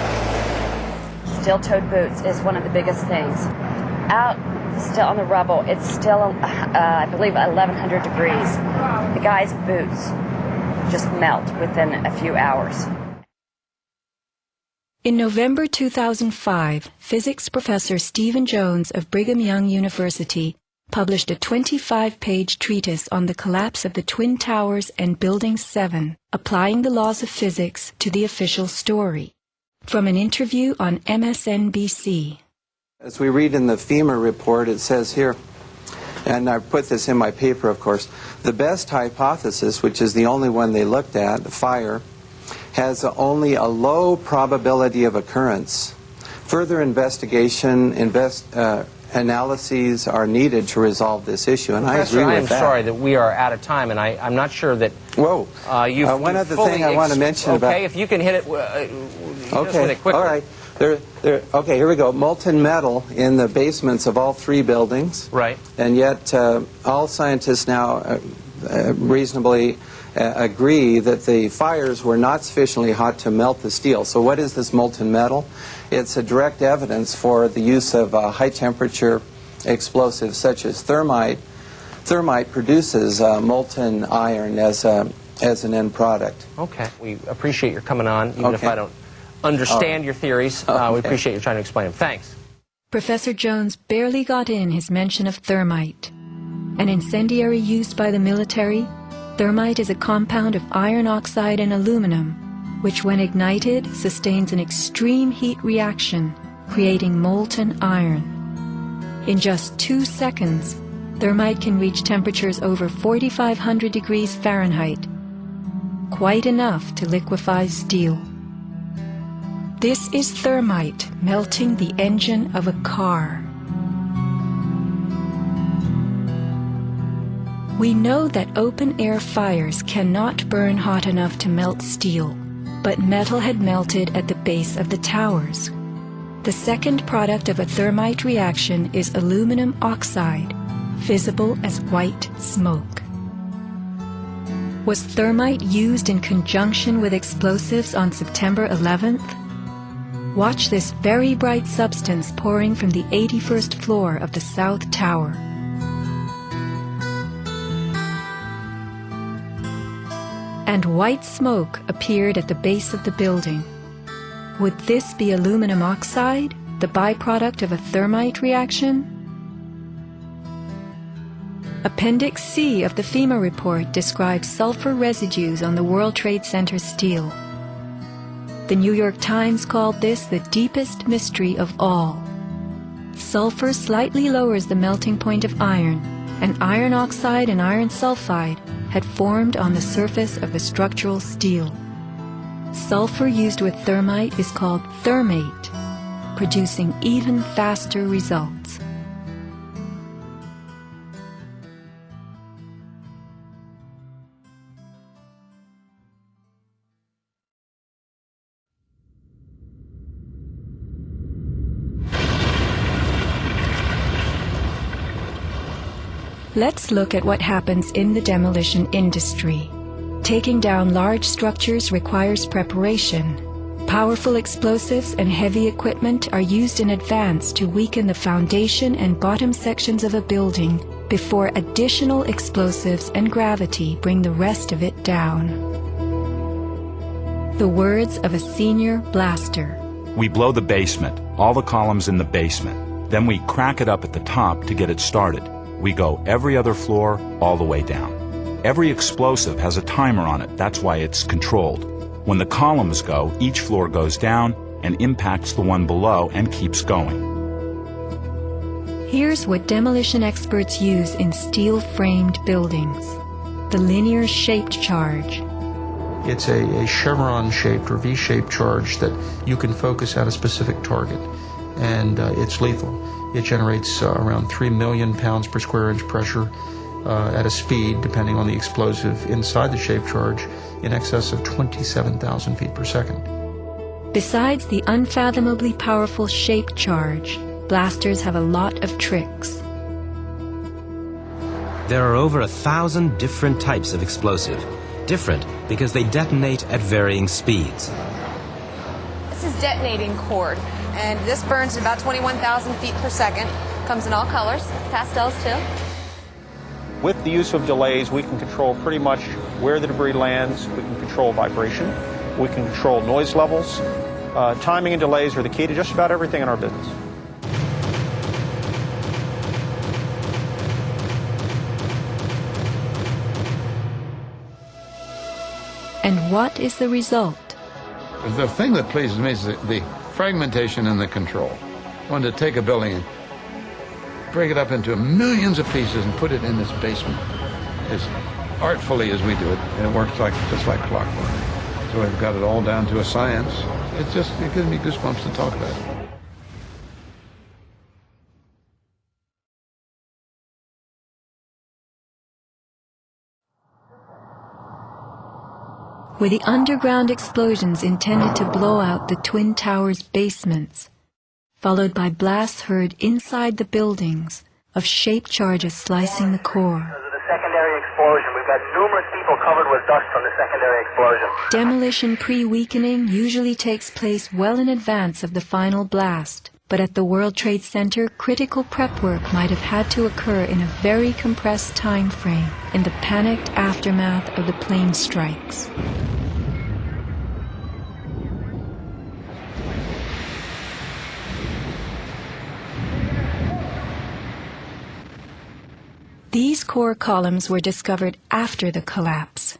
Steel-toed boots is one of the biggest things. Out still on the rubble, it's still, I believe, 1,100 degrees. The guy's boots just melt within a few hours. In November 2005, physics professor Stephen Jones of Brigham Young University published a 25-page treatise on the collapse of the Twin Towers and Building 7, applying the laws of physics to the official story. From an interview on MSNBC. As we read in the FEMA report, it says here, and I put this in my paper, of course, the best hypothesis, which is the only one they looked at, fire, has only a low probability of occurrence. Further investigation, analyses are needed to resolve this issue, and Professor, I agree with that. I'm sorry that we are out of time, and I'm not sure that one other thing I want to mention about... Okay, if you can hit it, just hit it quickly. All right. Okay, here we go. Molten metal in the basements of all 3 buildings. Right. And yet all scientists now reasonably agree that the fires were not sufficiently hot to melt the steel. So what is this molten metal? It's a direct evidence for the use of high-temperature explosives such as thermite. Thermite produces molten iron as an end product. Okay. We appreciate your coming on, even if I don't understand your theories. We appreciate you trying to explain them. Thanks. Professor Jones barely got in his mention of thermite. An incendiary used by the military, thermite is a compound of iron oxide and aluminum, which when ignited sustains an extreme heat reaction, creating molten iron. In just 2 seconds, thermite can reach temperatures over 4,500 degrees Fahrenheit, quite enough to liquefy steel. This is thermite melting the engine of a car. We know that open-air fires cannot burn hot enough to melt steel, but metal had melted at the base of the towers. The second product of a thermite reaction is aluminum oxide, visible as white smoke. Was thermite used in conjunction with explosives on September 11th? Watch this very bright substance pouring from the 81st floor of the South Tower. And white smoke appeared at the base of the building. Would this be aluminum oxide, the byproduct of a thermite reaction? Appendix C of the FEMA report describes sulfur residues on the World Trade Center steel. The New York Times called this the deepest mystery of all. Sulfur slightly lowers the melting point of iron, and iron oxide and iron sulfide had formed on the surface of the structural steel. Sulfur used with thermite is called thermate, producing even faster results. Let's look at what happens in the demolition industry. Taking down large structures requires preparation. Powerful explosives and heavy equipment are used in advance to weaken the foundation and bottom sections of a building before additional explosives and gravity bring the rest of it down. The words of a senior blaster. We blow the basement, all the columns in the basement. Then we crack it up at the top to get it started. We go every other floor, all the way down. Every explosive has a timer on it, that's why it's controlled. When the columns go, each floor goes down and impacts the one below and keeps going. Here's what demolition experts use in steel-framed buildings: the linear shaped charge. It's a chevron-shaped or V-shaped charge that you can focus at a specific target, and it's lethal. It generates around 3 million pounds per square inch pressure at a speed, depending on the explosive inside the shaped charge, in excess of 27,000 feet per second. Besides the unfathomably powerful shaped charge, blasters have a lot of tricks. There are over 1,000 different types of explosive. Different because they detonate at varying speeds. This is detonating cord, and this burns at about 21,000 feet per second. Comes in all colors, pastels too. With the use of delays, we can control pretty much where the debris lands. We can control vibration. We can control noise levels. Timing and delays are the key to just about everything in our business. And what is the result? The thing that pleases me is the fragmentation and the control. I wanted to take a building and break it up into millions of pieces and put it in this basement as artfully as we do it, and it works just like clockwork. So we've got it all down to a science. It gives me goosebumps to talk about it. Were the underground explosions intended to blow out the Twin Towers' basements, followed by blasts heard inside the buildings of shaped charges slicing the core? Because of the secondary explosion, we've got numerous people covered with dust from the secondary explosion. Demolition pre-weakening usually takes place well in advance of the final blast, but at the World Trade Center, critical prep work might have had to occur in a very compressed time frame in the panicked aftermath of the plane strikes. These core columns were discovered after the collapse.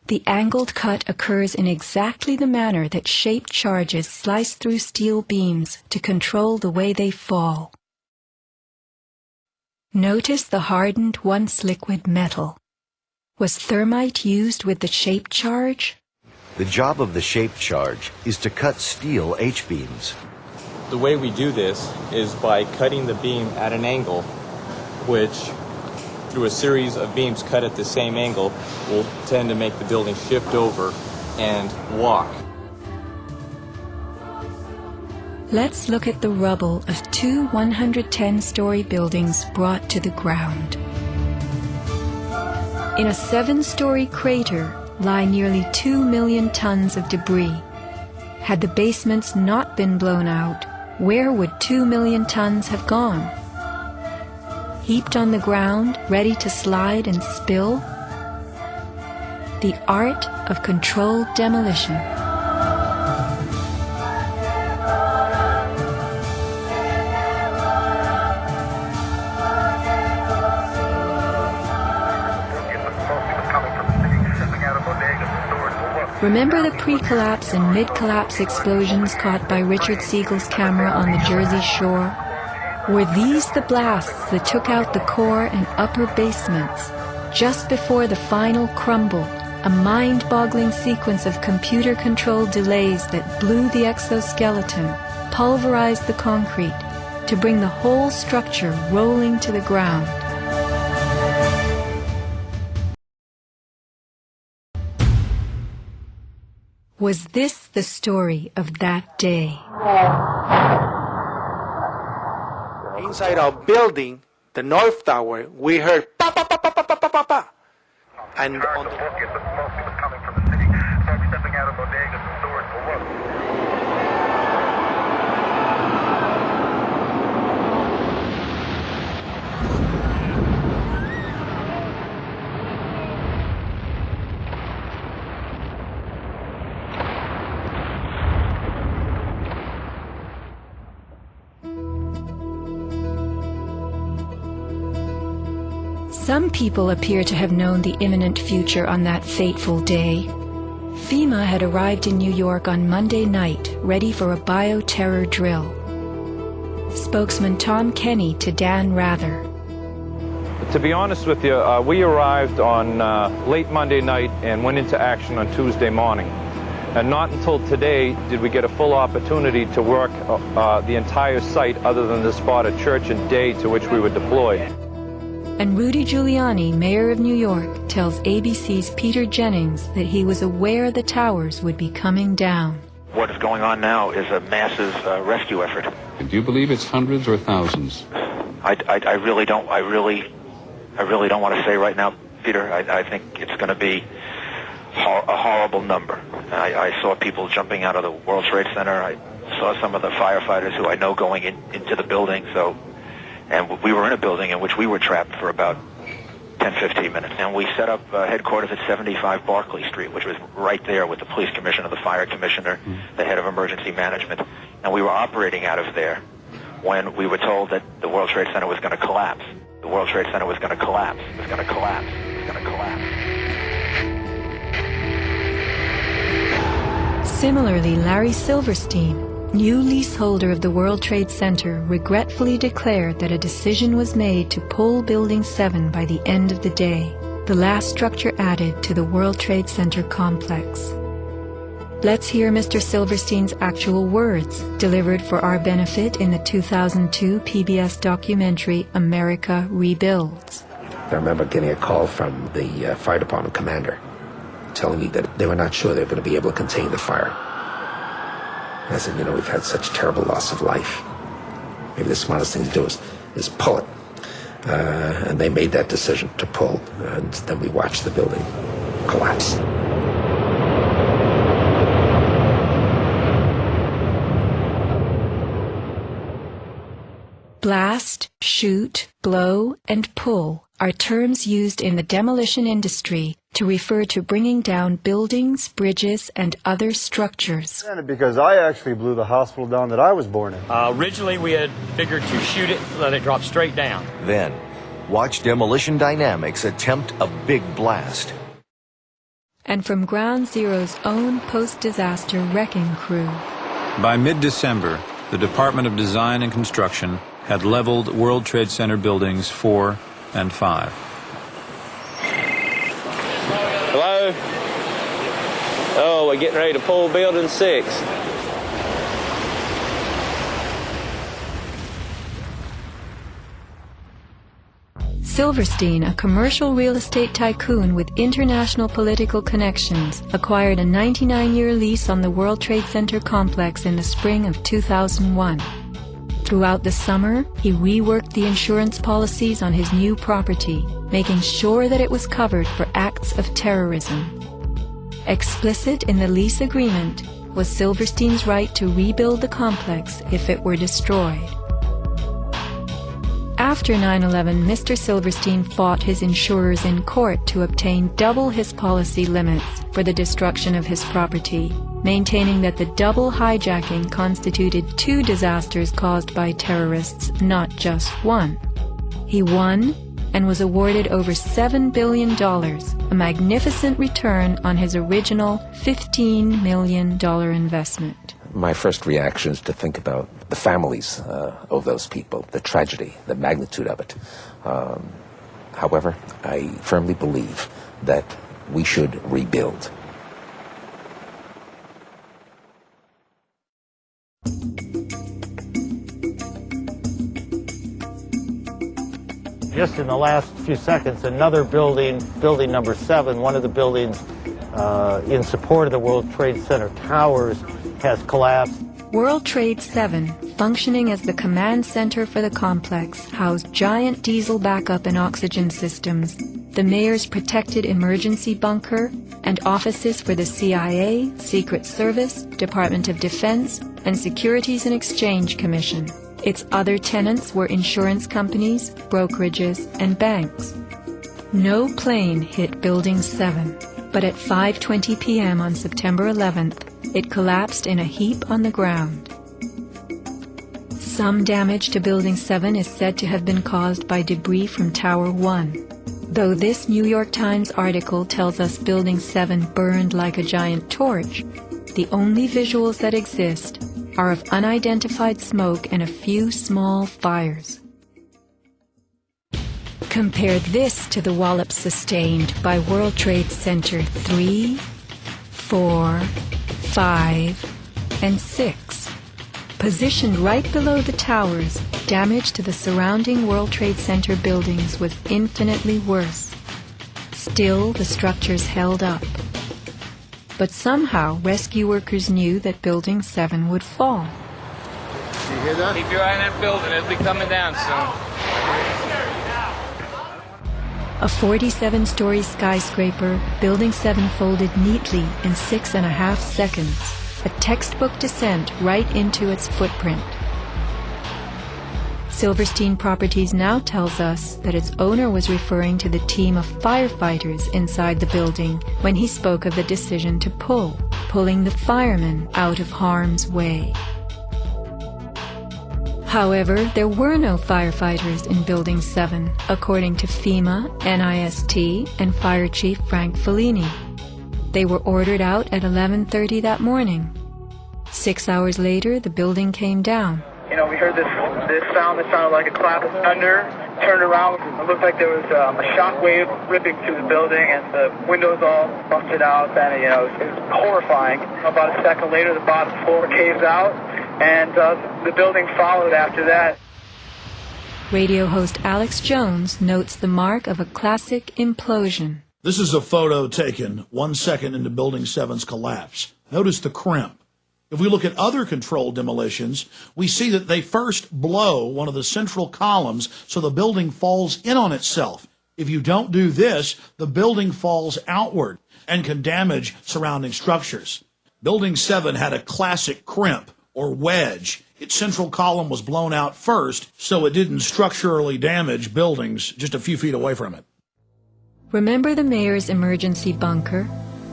The angled cut occurs in exactly the manner that shaped charges slice through steel beams to control the way they fall. Notice the hardened once-liquid metal. Was thermite used with the shaped charge? The job of the shaped charge is to cut steel H-beams. The way we do this is by cutting the beam at an angle, which through a series of beams cut at the same angle will tend to make the building shift over and walk. Let's look at the rubble of two 110-story buildings brought to the ground. In a 7-story crater lie nearly 2 million tons of debris. Had the basements not been blown out, where would 2 million tons have gone? Heaped on the ground, ready to slide and spill? The art of controlled demolition. Remember the pre-collapse and mid-collapse explosions caught by Richard Siegel's camera on the Jersey Shore? Were these the blasts that took out the core and upper basements? Just before the final crumble, a mind-boggling sequence of computer-controlled delays that blew the exoskeleton, pulverized the concrete, to bring the whole structure rolling to the ground. Was this the story of that day? Inside our building, the North Tower, we heard pa pa pa pa pa pa pa pa pa. And on the coming from the city, folks stepping out of bodegas and stores below. Some people appear to have known the imminent future on that fateful day. FEMA had arrived in New York on Monday night, ready for a bioterror drill. Spokesman Tom Kenny to Dan Rather. To be honest with you, we arrived on late Monday night and went into action on Tuesday morning. And not until today did we get a full opportunity to work the entire site other than the spot at Church and Day to which we were deployed. And Rudy Giuliani, mayor of New York, tells ABC's Peter Jennings that he was aware the towers would be coming down. What is going on now is a massive rescue effort. Do you believe it's hundreds or thousands? I really don't. I really don't want to say right now, Peter. I think it's going to be a horrible number. I saw people jumping out of the World Trade Center. I saw some of the firefighters who I know going into the building. And we were in a building in which we were trapped for about 10-15 minutes. And we set up headquarters at 75 Barclay Street, which was right there with the police commissioner, the fire commissioner, the head of emergency management. And we were operating out of there when we were told that the World Trade Center was going to collapse. The World Trade Center was going to collapse. It was going to collapse. It was going to collapse. Similarly, Larry Silverstein, new leaseholder of the World Trade Center, regretfully declared that a decision was made to pull Building 7 by the end of the day, the last structure added to the World Trade Center complex. Let's hear Mr. Silverstein's actual words, delivered for our benefit in the 2002 PBS documentary America Rebuilds. I remember getting a call from the fire department commander telling me that they were not sure they were going to be able to contain the fire. I said, we've had such terrible loss of life. Maybe the smartest thing to do is pull it. And they made that decision to pull, and then we watched the building collapse. Blast, shoot, blow, and pull are terms used in the demolition industry to refer to bringing down buildings, bridges, and other structures. Because I actually blew the hospital down that I was born in. Originally, we had figured to shoot it, let it drop straight down. Then, watch Demolition Dynamics attempt a big blast. And from Ground Zero's own post-disaster wrecking crew. By mid-December, the Department of Design and Construction had leveled World Trade Center buildings 4 and 5. Hello? Oh, we're getting ready to pull building 6. Silverstein, a commercial real estate tycoon with international political connections, acquired a 99-year lease on the World Trade Center complex in the spring of 2001. Throughout the summer, he reworked the insurance policies on his new property, making sure that it was covered for acts of terrorism. Explicit in the lease agreement was Silverstein's right to rebuild the complex if it were destroyed. After 9/11, Mr. Silverstein fought his insurers in court to obtain double his policy limits for the destruction of his property, maintaining that the double hijacking constituted 2 disasters caused by terrorists, not just one. He won and was awarded over $7 billion, a magnificent return on his original $15 million investment. My first reaction is to think about the families of those people, the tragedy, the magnitude of it. However, I firmly believe that we should rebuild. Just in the last few seconds, another building, building number 7, one of the buildings in support of the World Trade Center towers, has collapsed. World Trade 7, functioning as the command center for the complex, housed giant diesel backup and oxygen systems, the mayor's protected emergency bunker, and offices for the CIA, Secret Service, Department of Defense, and Securities and Exchange Commission. Its other tenants were insurance companies, brokerages, and banks. No plane hit Building 7, but at 5:20 p.m. on September 11th, it collapsed in a heap on the ground. Some damage to Building 7 is said to have been caused by debris from Tower 1. Though this New York Times article tells us Building 7 burned like a giant torch, the only visuals that exist are of unidentified smoke and a few small fires. Compare this to the wallops sustained by World Trade Center 3, 4, 5, and 6. Positioned right below the towers, damage to the surrounding World Trade Center buildings was infinitely worse. Still, the structures held up. But somehow, rescue workers knew that Building 7 would fall. You hear that? Keep your eye on that building. It'll be coming down soon. A 47-story skyscraper, Building 7 folded neatly in 6.5 seconds, a textbook descent right into its footprint. Silverstein Properties now tells us that its owner was referring to the team of firefighters inside the building when he spoke of the decision to pulling the firemen out of harm's way. However, there were no firefighters in Building 7, according to FEMA, NIST, and Fire Chief Frank Fellini. They were ordered out at 11:30 that morning. 6 hours later, the building came down. You know, we heard this sound that sounded like a clap of thunder. Turned around, it looked like there was a shock wave ripping through the building, and the windows all busted out, and it was horrifying. About a second later, the bottom floor caves out, and the building followed after that. Radio host Alex Jones notes the mark of a classic implosion. This is a photo taken 1 second into Building 7's collapse. Notice the crimp. If we look at other controlled demolitions, we see that they first blow one of the central columns so the building falls in on itself. If you don't do this, the building falls outward and can damage surrounding structures. Building 7 had a classic crimp or wedge. Its central column was blown out first, so it didn't structurally damage buildings just a few feet away from it. Remember the mayor's emergency bunker?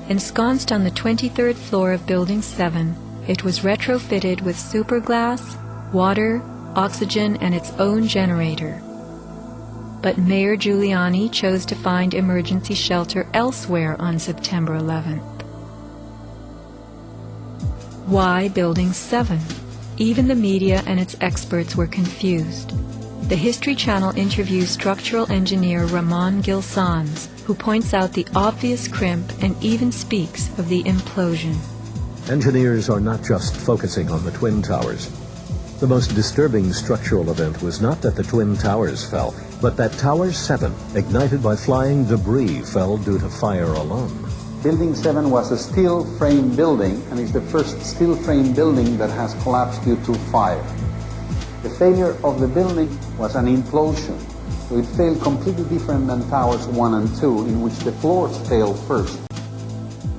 Ensconced on the 23rd floor of Building 7, it was retrofitted with superglass, water, oxygen, and its own generator. But Mayor Giuliani chose to find emergency shelter elsewhere on September 11th. Why Building 7? Even the media and its experts were confused. The History Channel interviews structural engineer Ramon Gilsans, who points out the obvious crimp and even speaks of the implosion. Engineers are not just focusing on the Twin Towers. The most disturbing structural event was not that the Twin Towers fell, but that Tower 7, ignited by flying debris, fell due to fire alone. Building 7 was a steel frame building, and it's the first steel frame building that has collapsed due to fire. The failure of the building was an implosion, so it failed completely different than Towers 1 and 2, in which the floors failed first.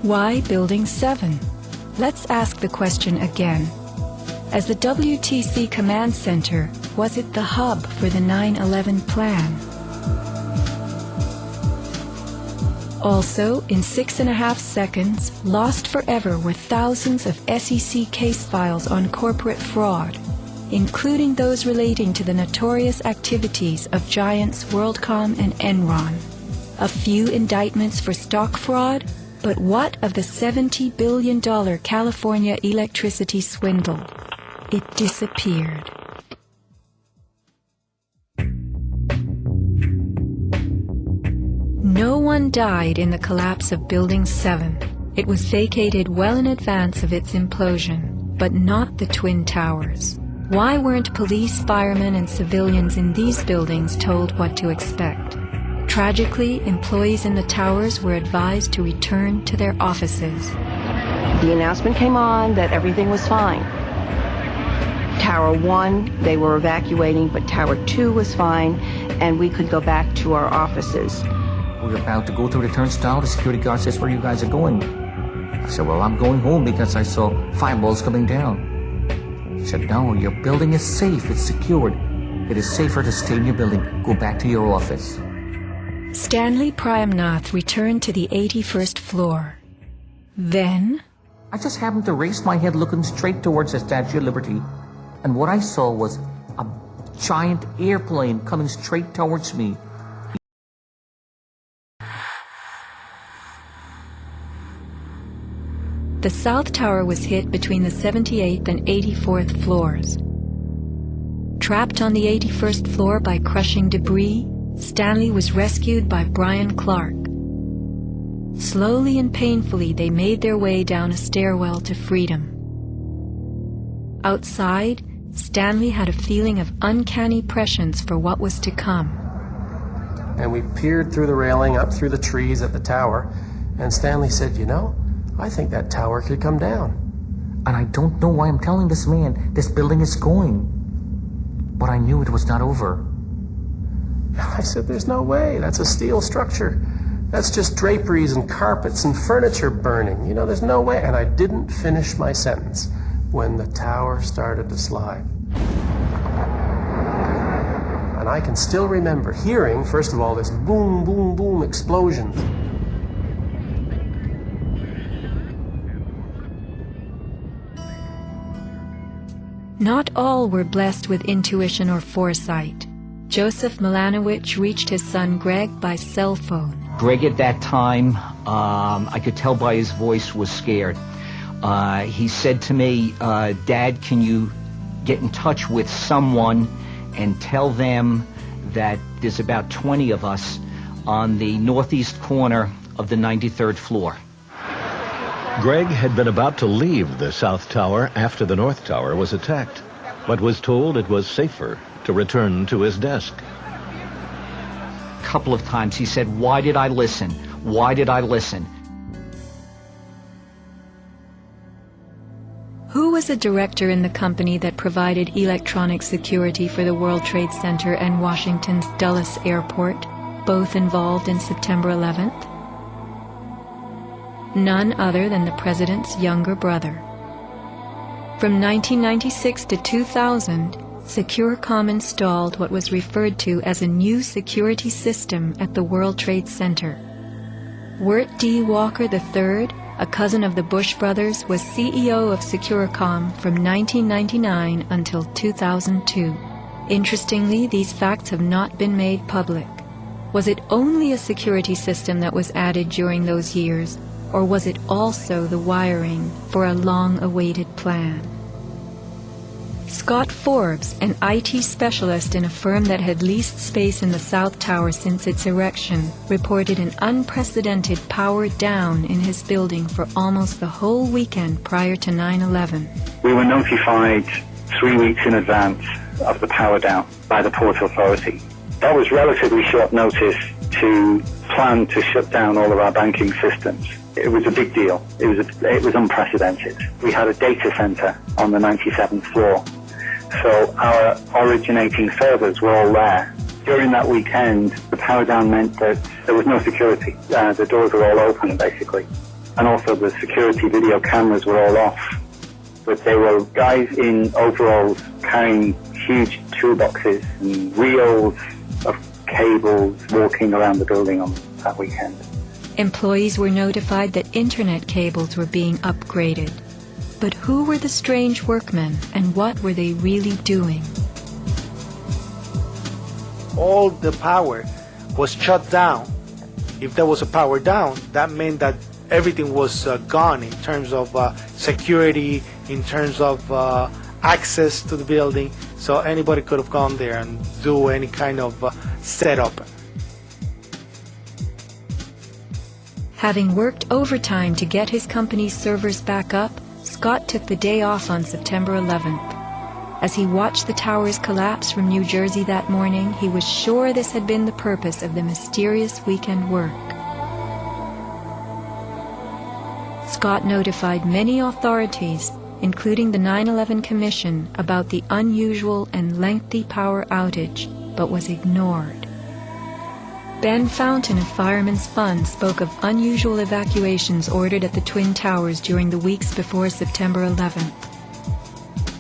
Why Building 7? Let's ask the question again. As the WTC Command Center, was it the hub for the 9/11 plan? Also, in 6.5 seconds, lost forever were thousands of SEC case files on corporate fraud, including those relating to the notorious activities of giants WorldCom and Enron. A few indictments for stock fraud, but what of the $70 billion California electricity swindle? It disappeared. No one died in the collapse of Building 7. It was vacated well in advance of its implosion, but not the Twin Towers. Why weren't police, firemen, and civilians in these buildings told what to expect? Tragically, employees in the towers were advised to return to their offices. The announcement came on that everything was fine. Tower 1, they were evacuating, but Tower 2 was fine, and we could go back to our offices. We're about to go through the turnstile. The security guard says, "Where you guys are going?" I said, "Well, I'm going home because I saw fireballs coming down." He said, "No, your building is safe. It's secured. It is safer to stay in your building. Go back to your office." Stanley Prayamnath returned to the 81st floor. Then, I just happened to raise my head looking straight towards the Statue of Liberty, and what I saw was a giant airplane coming straight towards me. the South Tower was hit between the 78th and 84th floors. Trapped on the 81st floor by crushing debris, Stanley was rescued by Brian Clark. Slowly and painfully, they made their way down a stairwell to freedom. Outside, Stanley had a feeling of uncanny prescience for what was to come. And we peered through the railing up through the trees at the tower, and Stanley said, "You know, I think that tower could come down." And I don't know why I'm telling this man this building is going. But I knew it was not over. I said, "There's no way. That's a steel structure. That's just draperies and carpets and furniture burning. You know, there's no way." And I didn't finish my sentence when the tower started to slide. And I can still remember hearing, first of all, this boom, boom, boom explosion. Not all were blessed with intuition or foresight. Joseph Milanowicz reached his son Greg by cell phone. Greg at that time, I could tell by his voice, was scared. He said to me, "Dad, can you get in touch with someone and tell them that there's about 20 of us on the northeast corner of the 93rd floor." Greg had been about to leave the South Tower after the North Tower was attacked, but was told it was safer to return to his desk. A couple of times he said, "Why did I listen? Why did I listen?" Who was a director in the company that provided electronic security for the World Trade Center and Washington's Dulles Airport, both involved in September 11th? None other than the president's younger brother. From 1996 to 2000, SecureCom installed what was referred to as a new security system at the World Trade Center. Wirt D. Walker III, a cousin of the Bush brothers, was CEO of SecureCom from 1999 until 2002. Interestingly, these facts have not been made public. Was it only a security system that was added during those years, or was it also the wiring for a long-awaited plan? Scott Forbes, an IT specialist in a firm that had leased space in the South Tower since its erection, reported an unprecedented power down in his building for almost the whole weekend prior to 9/11. We were notified 3 weeks in advance of the power down by the Port Authority. That was relatively short notice to plan to shut down all of our banking systems. It was a big deal. It was unprecedented. We had a data center on the 97th floor, so our originating servers were all there. During that weekend, the power down meant that there was no security. The doors were all open, basically. And also the security video cameras were all off. But they were guys in overalls carrying huge toolboxes and reels of cables walking around the building on that weekend. Employees were notified that internet cables were being upgraded. But who were the strange workmen, and what were they really doing? All the power was shut down. If there was a power down, that meant that everything was gone in terms of security, in terms of access to the building, so anybody could have gone there and do any kind of setup. Having worked overtime to get his company's servers back up, Scott took the day off on September 11th. As he watched the towers collapse from New Jersey that morning, he was sure this had been the purpose of the mysterious weekend work. Scott notified many authorities, including the 9/11 Commission, about the unusual and lengthy power outage, but was ignored. Ben Fountain of Fireman's Fund spoke of unusual evacuations ordered at the Twin Towers during the weeks before September 11th.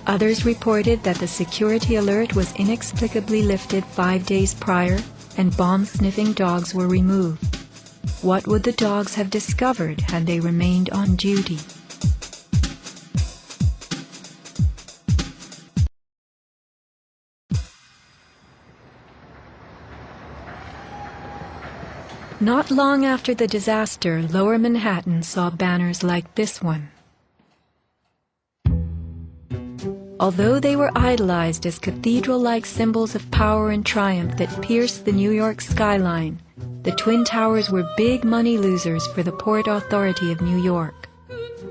Others reported that the security alert was inexplicably lifted 5 days prior and bomb-sniffing dogs were removed. What would the dogs have discovered had they remained on duty? Not long after the disaster, Lower Manhattan saw banners like this one. Although they were idolized as cathedral-like symbols of power and triumph that pierced the New York skyline, the Twin Towers were big money losers for the Port Authority of New York.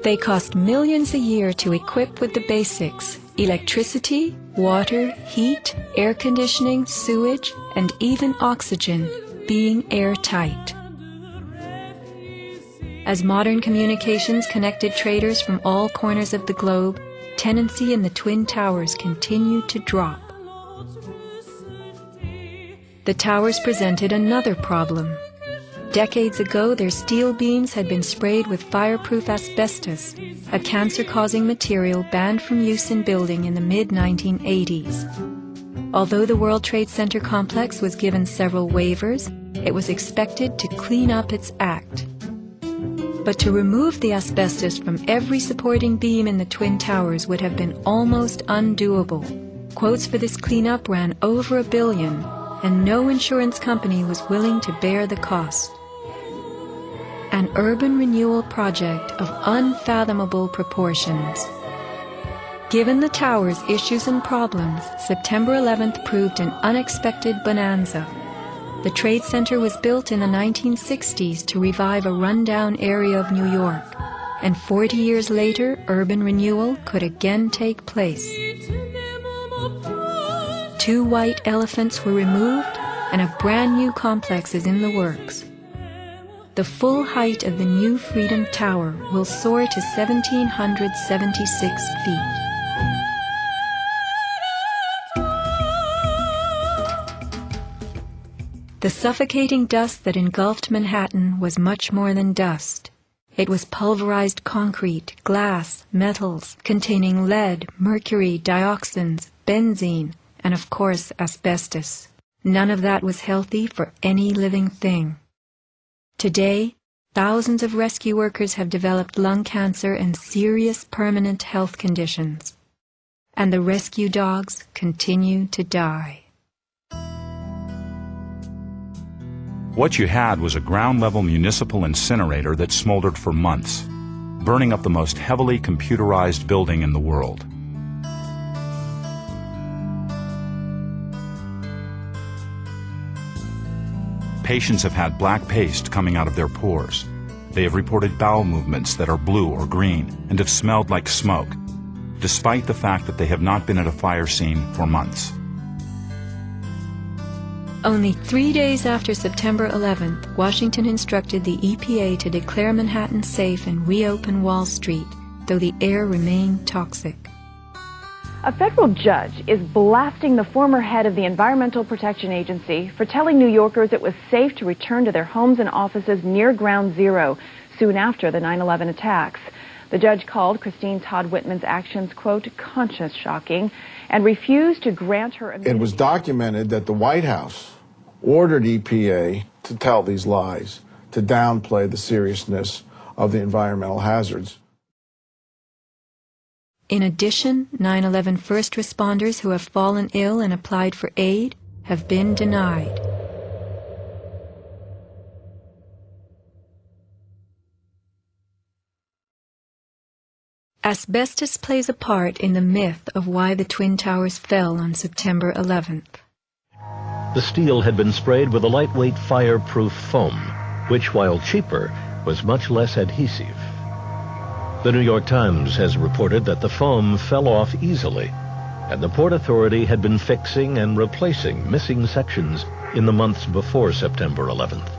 They cost millions a year to equip with the basics: electricity, water, heat, air conditioning, sewage, and even oxygen, being airtight. As modern communications connected traders from all corners of the globe, tenancy in the Twin Towers continued to drop. The towers presented another problem. Decades ago, their steel beams had been sprayed with fireproof asbestos, a cancer-causing material banned from use in building in the mid-1980s. Although the World Trade Center complex was given several waivers, it was expected to clean up its act. But to remove the asbestos from every supporting beam in the Twin Towers would have been almost undoable. Quotes for this cleanup ran over $1 billion, and no insurance company was willing to bear the cost. An urban renewal project of unfathomable proportions. Given the tower's issues and problems, September 11th proved an unexpected bonanza. The Trade Center was built in the 1960s to revive a rundown area of New York, and 40 years later, urban renewal could again take place. 2 white elephants were removed, and a brand new complex is in the works. The full height of the new Freedom Tower will soar to 1,776 feet. The suffocating dust that engulfed Manhattan was much more than dust. It was pulverized concrete, glass, metals containing lead, mercury, dioxins, benzene, and of course asbestos. None of that was healthy for any living thing. Today, thousands of rescue workers have developed lung cancer and serious permanent health conditions. And the rescue dogs continue to die. What you had was a ground-level municipal incinerator that smoldered for months, burning up the most heavily computerized building in the world. Patients have had black paste coming out of their pores. They have reported bowel movements that are blue or green and have smelled like smoke, despite the fact that they have not been at a fire scene for months. Only 3 days after September 11th, Washington instructed the EPA to declare Manhattan safe and reopen Wall Street, though the air remained toxic. A federal judge is blasting the former head of the Environmental Protection Agency for telling New Yorkers it was safe to return to their homes and offices near Ground Zero soon after the 9/11 attacks. The judge called Christine Todd Whitman's actions, quote, conscience shocking, and refused to grant her immunity. It was documented that the White House ordered EPA to tell these lies, to downplay the seriousness of the environmental hazards. In addition, 9/11 first responders who have fallen ill and applied for aid have been denied. Asbestos plays a part in the myth of why the Twin Towers fell on September 11th. The steel had been sprayed with a lightweight fireproof foam, which, while cheaper, was much less adhesive. The New York Times has reported that the foam fell off easily, and the Port Authority had been fixing and replacing missing sections in the months before September 11th.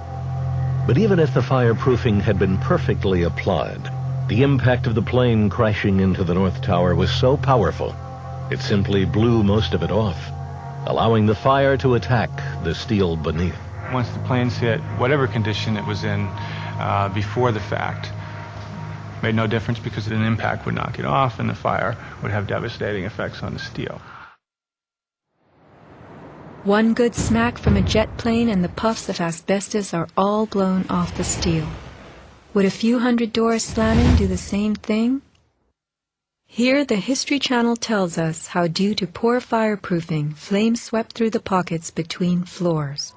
But even if the fireproofing had been perfectly applied, the impact of the plane crashing into the North Tower was so powerful, it simply blew most of it off, allowing the fire to attack the steel beneath. Once the planes hit, whatever condition it was in before the fact, made no difference because an impact would knock it off and the fire would have devastating effects on the steel. One good smack from a jet plane and the puffs of asbestos are all blown off the steel. Would a few hundred doors slamming do the same thing? Here, the History Channel tells us how, due to poor fireproofing, flames swept through the pockets between floors.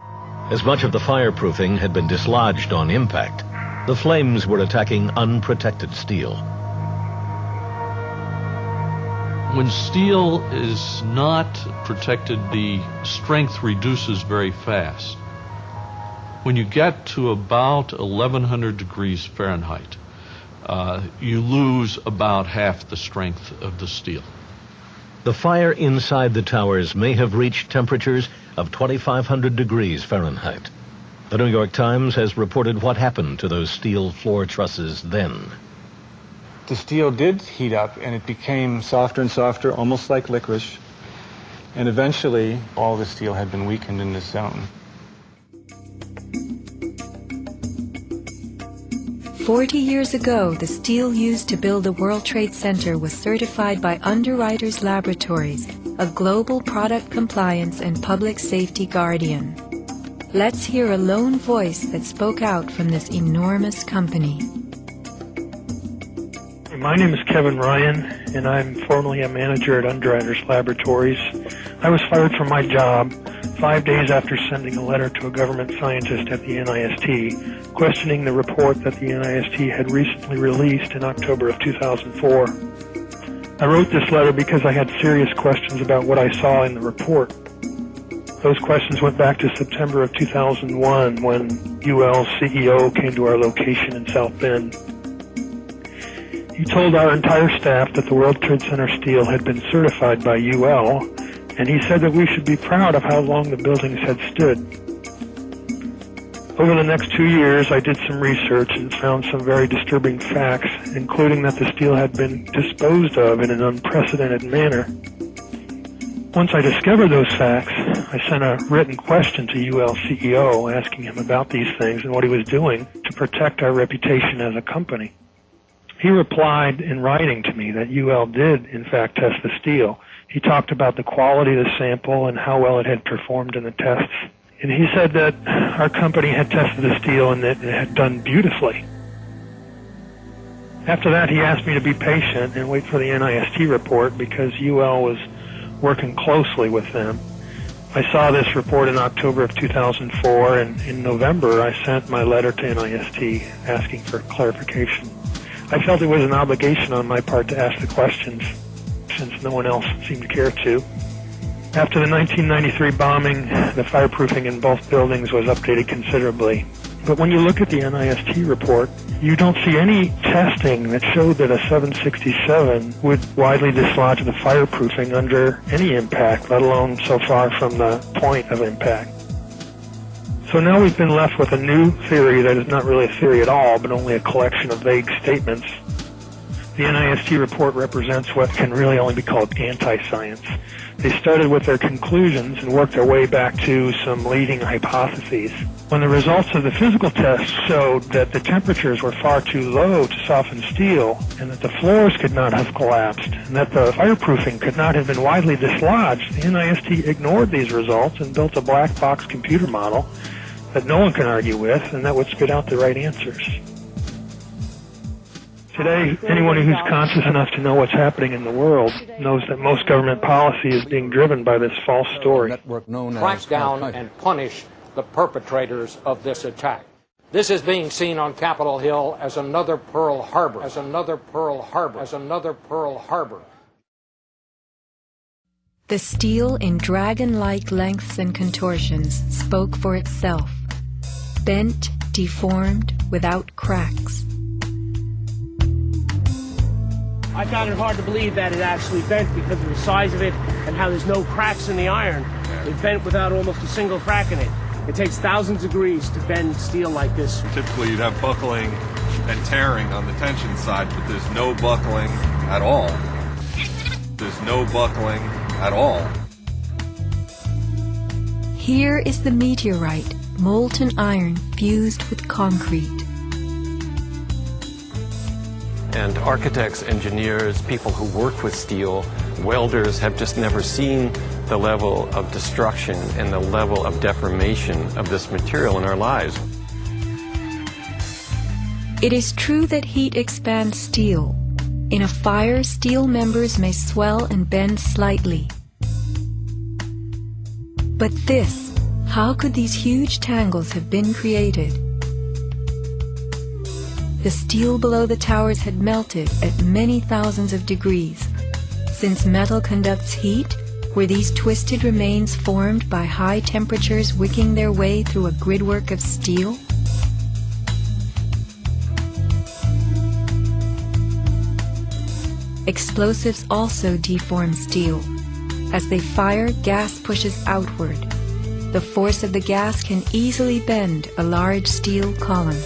As much of the fireproofing had been dislodged on impact, the flames were attacking unprotected steel. When steel is not protected, the strength reduces very fast. When you get to about 1100 degrees Fahrenheit, you lose about half the strength of the steel. The fire inside the towers may have reached temperatures of 2,500 degrees Fahrenheit. The New York Times has reported what happened to those steel floor trusses then. The steel did heat up and it became softer and softer, almost like licorice. And eventually, all the steel had been weakened in this zone. 40 years ago, the steel used to build the World Trade Center was certified by Underwriters Laboratories, a global product compliance and public safety guardian. Let's hear a lone voice that spoke out from this enormous company. My name is Kevin Ryan, and I'm formerly a manager at Underwriters Laboratories. I was fired from my job 5 days after sending a letter to a government scientist at the NIST questioning the report that the NIST had recently released in October of 2004. I wrote this letter because I had serious questions about what I saw in the report. Those questions went back to September of 2001 when UL's CEO came to our location in South Bend. He told our entire staff that the World Trade Center steel had been certified by UL, and he said that we should be proud of how long the buildings had stood. Over the next 2 years, I did some research and found some very disturbing facts, including that the steel had been disposed of in an unprecedented manner. Once I discovered those facts, I sent a written question to UL CEO asking him about these things and what he was doing to protect our reputation as a company. He replied in writing to me that UL did, in fact, test the steel. He talked about the quality of the sample and how well it had performed in the tests. And he said that our company had tested the steel and that it had done beautifully. After that, he asked me to be patient and wait for the NIST report because UL was working closely with them. I saw this report in October of 2004, and in November, I sent my letter to NIST asking for clarification. I felt it was an obligation on my part to ask the questions, since no one else seemed to care to. After the 1993 bombing, the fireproofing in both buildings was updated considerably. But when you look at the NIST report, you don't see any testing that showed that a 767 would widely dislodge the fireproofing under any impact, let alone so far from the point of impact. So now we've been left with a new theory that is not really a theory at all, but only a collection of vague statements. The NIST report represents what can really only be called anti-science. They started with their conclusions and worked their way back to some leading hypotheses. When the results of the physical tests showed that the temperatures were far too low to soften steel, and that the floors could not have collapsed, and that the fireproofing could not have been widely dislodged, the NIST ignored these results and built a black box computer model that no one can argue with, and that would spit out the right answers. Today, anyone who's conscious enough to know what's happening in the world knows that most government policy is being driven by this false story. Crack down and punish the perpetrators of this attack. This is being seen on Capitol Hill as another Pearl Harbor, as another Pearl Harbor, as another Pearl Harbor. The steel in dragon-like lengths and contortions spoke for itself, bent, deformed, without cracks. I found it hard to believe that it actually bent because of the size of it and how there's no cracks in the iron. It bent without almost a single crack in it. It takes thousands of degrees to bend steel like this. Typically you'd have buckling and tearing on the tension side, but there's no buckling at all. There's no buckling at all. Here is the meteorite, molten iron fused with concrete. And architects, engineers, people who work with steel, welders have just never seen the level of destruction and the level of deformation of this material in our lives. It is true that heat expands steel. In a fire, steel members may swell and bend slightly. But this, how could these huge tangles have been created? The steel below the towers had melted at many thousands of degrees. Since metal conducts heat, were these twisted remains formed by high temperatures wicking their way through a gridwork of steel? Explosives also deform steel. As they fire, gas pushes outward. The force of the gas can easily bend a large steel column.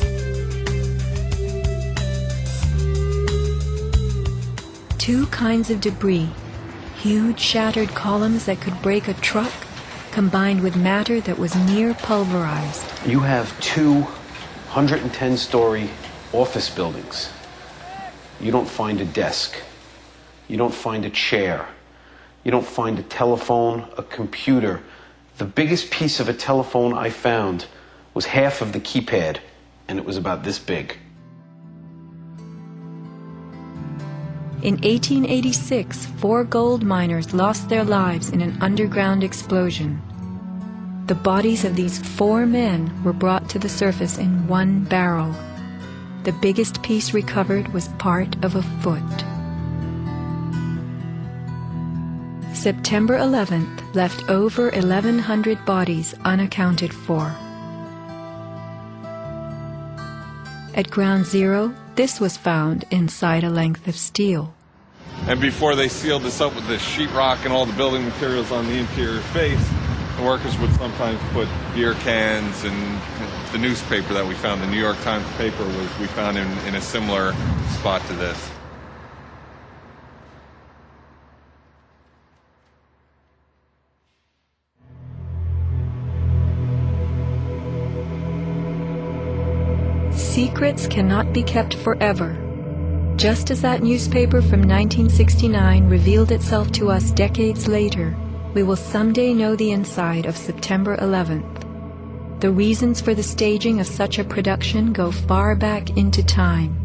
Two kinds of debris, huge shattered columns that could break a truck, combined with matter that was near pulverized. You have 2 110-story office buildings. You don't find a desk. You don't find a chair. You don't find a telephone, a computer. The biggest piece of a telephone I found was half of the keypad, and it was about this big. In 1886, 4 gold miners lost their lives in an underground explosion. The bodies of these 4 men were brought to the surface in one barrel. The biggest piece recovered was part of a foot. September 11th left over 1,100 bodies unaccounted for. At Ground Zero, this was found inside a length of steel. And before they sealed this up with the sheetrock and all the building materials on the interior face, the workers would sometimes put beer cans, and the newspaper that we found, the New York Times paper, we found in a similar spot to this. Secrets cannot be kept forever. Just as that newspaper from 1969 revealed itself to us decades later, we will someday know the inside of September 11th. The reasons for the staging of such a production go far back into time.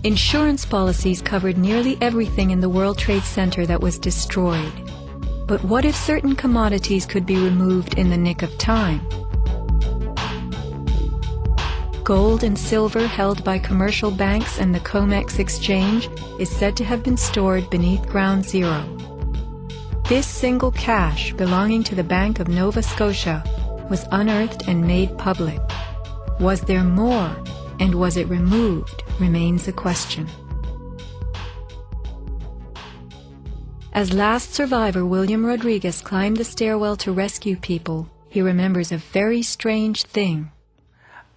Insurance policies covered nearly everything in the World Trade Center that was destroyed. But what if certain commodities could be removed in the nick of time? Gold and silver held by commercial banks and the COMEX exchange is said to have been stored beneath Ground Zero. This single cache belonging to the Bank of Nova Scotia was unearthed and made public. Was there more, and was it removed, remains a question. As last survivor William Rodriguez climbed the stairwell to rescue people, he remembers a very strange thing.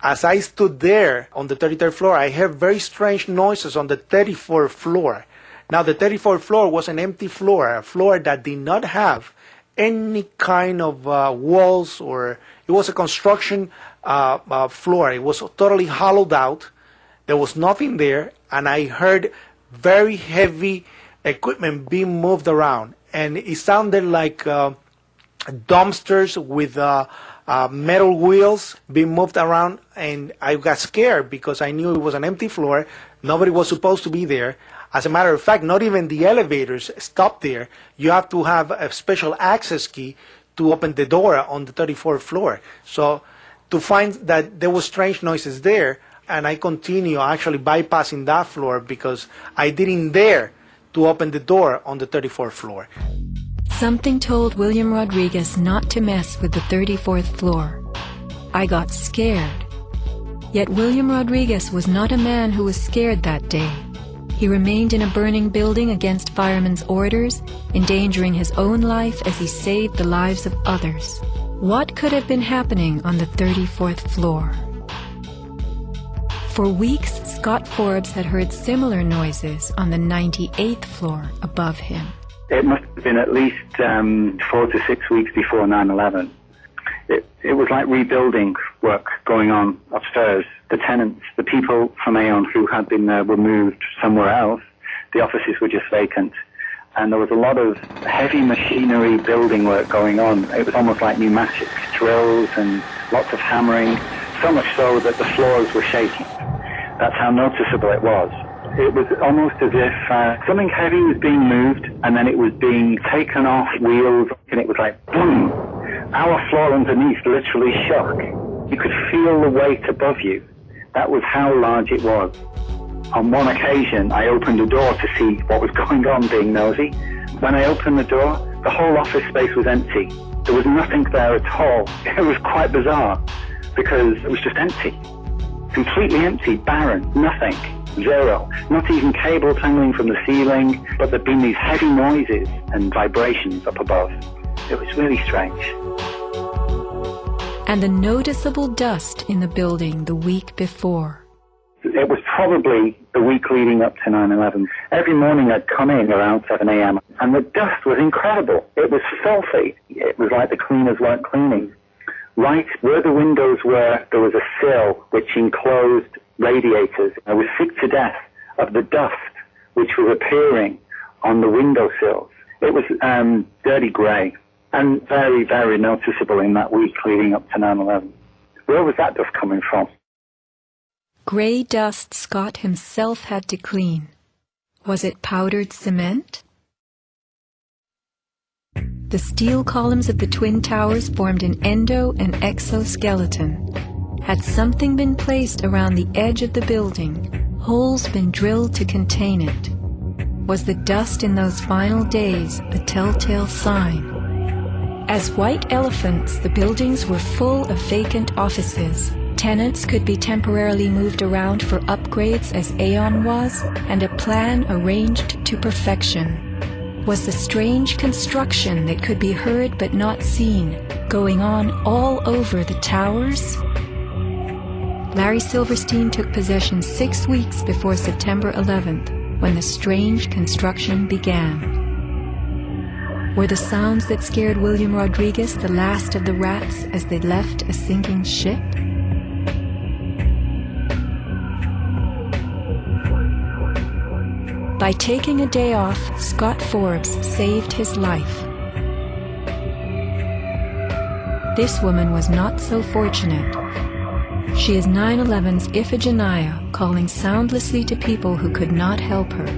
As I stood there on the 33rd floor, I heard very strange noises on the 34th floor. Now, the 34th floor was an empty floor, a floor that did not have any kind of walls, or it was a construction floor. It was totally hollowed out. There was nothing there, and I heard very heavy equipment being moved around, and it sounded like dumpsters with metal wheels being moved around, and I got scared because I knew it was an empty floor. Nobody was supposed to be there. As a matter of fact, not even the elevators stopped there. You have to have a special access key to open the door on the 34th floor. So to find that there were strange noises there, and I continue actually bypassing that floor because I didn't dare to open the door on the 34th floor. Something told William Rodriguez not to mess with the 34th floor. I got scared. Yet William Rodriguez was not a man who was scared that day. He remained in a burning building against firemen's orders, endangering his own life as he saved the lives of others. What could have been happening on the 34th floor? For weeks, Scott Forbes had heard similar noises on the 98th floor above him. It must have been at least 4 to 6 weeks before 9/11. It was like rebuilding work going on upstairs. The tenants, the people from Aon who had been there were moved somewhere else. The offices were just vacant. And there was a lot of heavy machinery building work going on. It was almost like pneumatic drills and lots of hammering, so much so that the floors were shaking. That's how noticeable it was. It was almost as if something heavy was being moved and then it was being taken off wheels, and it was like boom. Our floor underneath literally shook. You could feel the weight above you. That was how large it was. On one occasion, I opened a door to see what was going on, being nosy. When I opened the door, the whole office space was empty. There was nothing there at all. It was quite bizarre because it was just empty. Completely empty, barren, nothing. Zero. Not even cables hanging from the ceiling, but there'd been these heavy noises and vibrations up above. It was really strange. And the noticeable dust in the building the week before. It was probably the week leading up to 9/11. Every morning I'd come in around 7 a.m. and the dust was incredible. It was filthy. It was like the cleaners weren't cleaning. Right where the windows were, there was a sill which enclosed radiators. I was sick to death of the dust which was appearing on the windowsills. It was dirty grey and very, very noticeable in that week leading up to 9/11. Where was that dust coming from? Grey dust Scott himself had to clean. Was it powdered cement? The steel columns of the Twin Towers formed an endo and exoskeleton. Had something been placed around the edge of the building, holes been drilled to contain it? Was the dust in those final days a telltale sign? As white elephants, the buildings were full of vacant offices. Tenants could be temporarily moved around for upgrades as Aon was, and a plan arranged to perfection. Was the strange construction that could be heard but not seen going on all over the towers? Larry Silverstein took possession 6 weeks before September 11th, when the strange construction began. Were the sounds that scared William Rodriguez the last of the rats as they left a sinking ship? By taking a day off, Scott Forbes saved his life. This woman was not so fortunate. She is 9/11's Iphigenia, calling soundlessly to people who could not help her.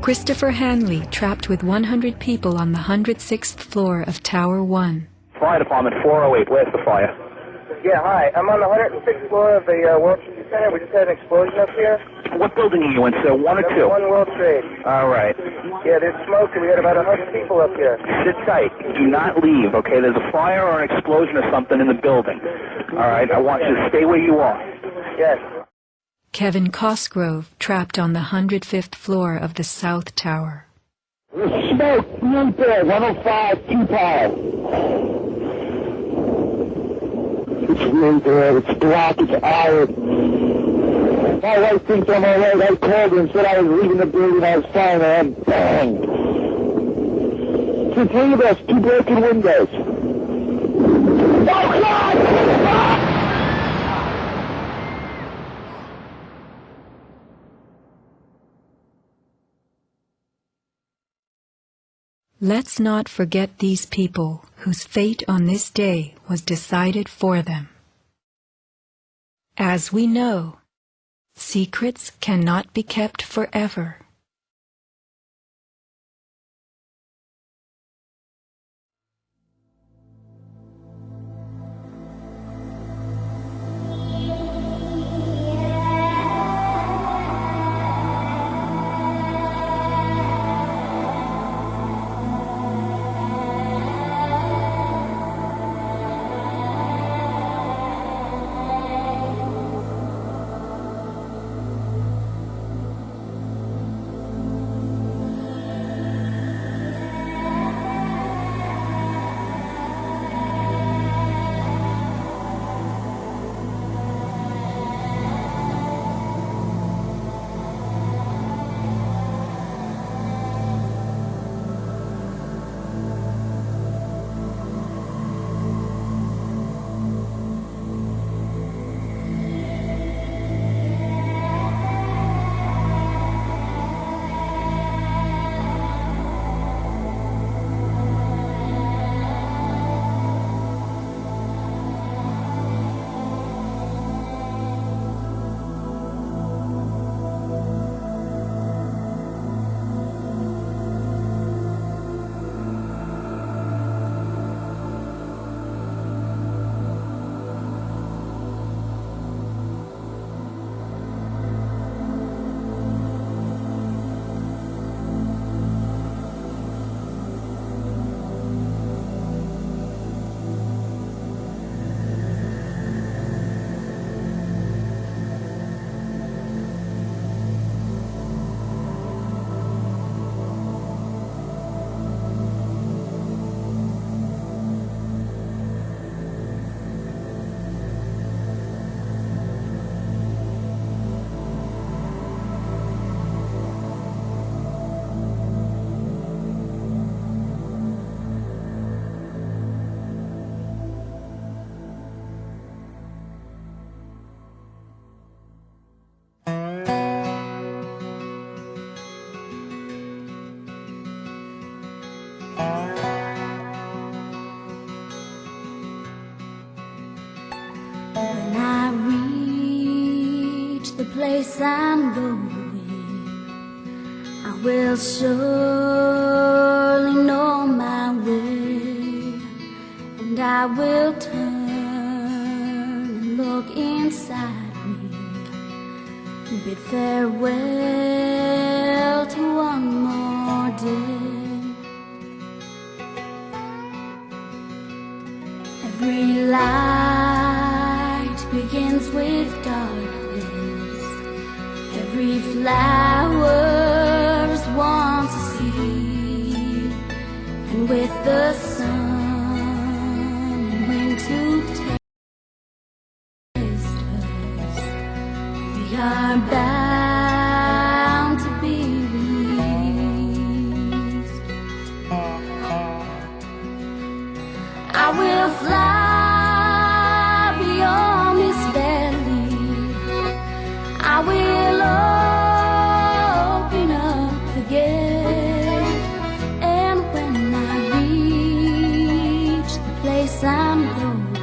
Christopher Hanley trapped with 100 people on the 106th floor of Tower 1. Fire Department 408, where's the fire? Yeah, hi. I'm on the 106th floor of the World Trade Center. We just had an explosion up here. What building are you in, sir? 1 or 2? 1 World Trade. All right. Yeah, there's smoke, and we had about 100 people up here. Sit tight. Do not leave, okay? There's a fire or an explosion or something in the building. All right? I want you to stay where you are. Yes. Kevin Cosgrove trapped on the 105th floor of the South Tower. There's smoke right there, 105, 2 power. It's really bad. It's black. It's iron. My wife thinks I'm all right. I called her and said I was leaving the building. I was fine, and bang. The three of us, 2 broken windows. Oh, God! Let's not forget these people whose fate on this day was decided for them. As we know, secrets cannot be kept forever. When I reach the place I'm going, I will surely know my way, and I will turn and look inside me, bid farewell to one more day. Every light begins with darkness. Every flower's once a seed, and with the sun and wind to taste us, we are bound to be released. I will fly beyond this valley. I will open up the gate, and when I reach the place I'm going,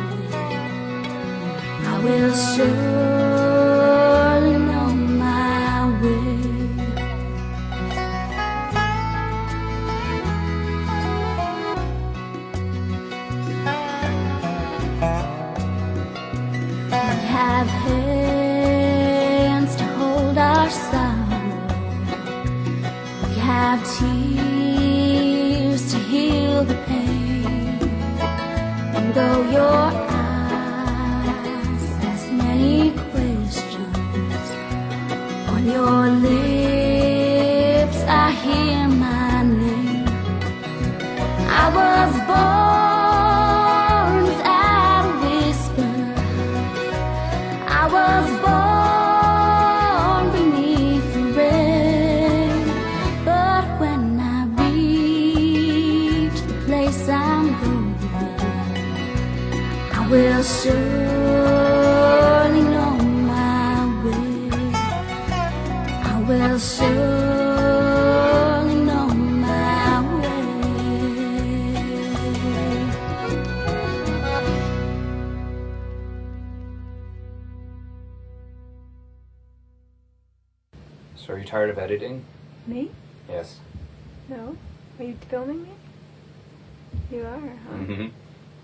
I will surely know my way. We have hands to hold our sorrow. We have tears to heal the pain. And though your eyes ask many questions, on your lips I hear my name. I was born was born beneath the rain, but when I reach the place I'm going, I will surely know my way. I will surely know my way. So are you tired of editing? Me? Yes. No. Are you filming me? You are, huh? Mm-hmm.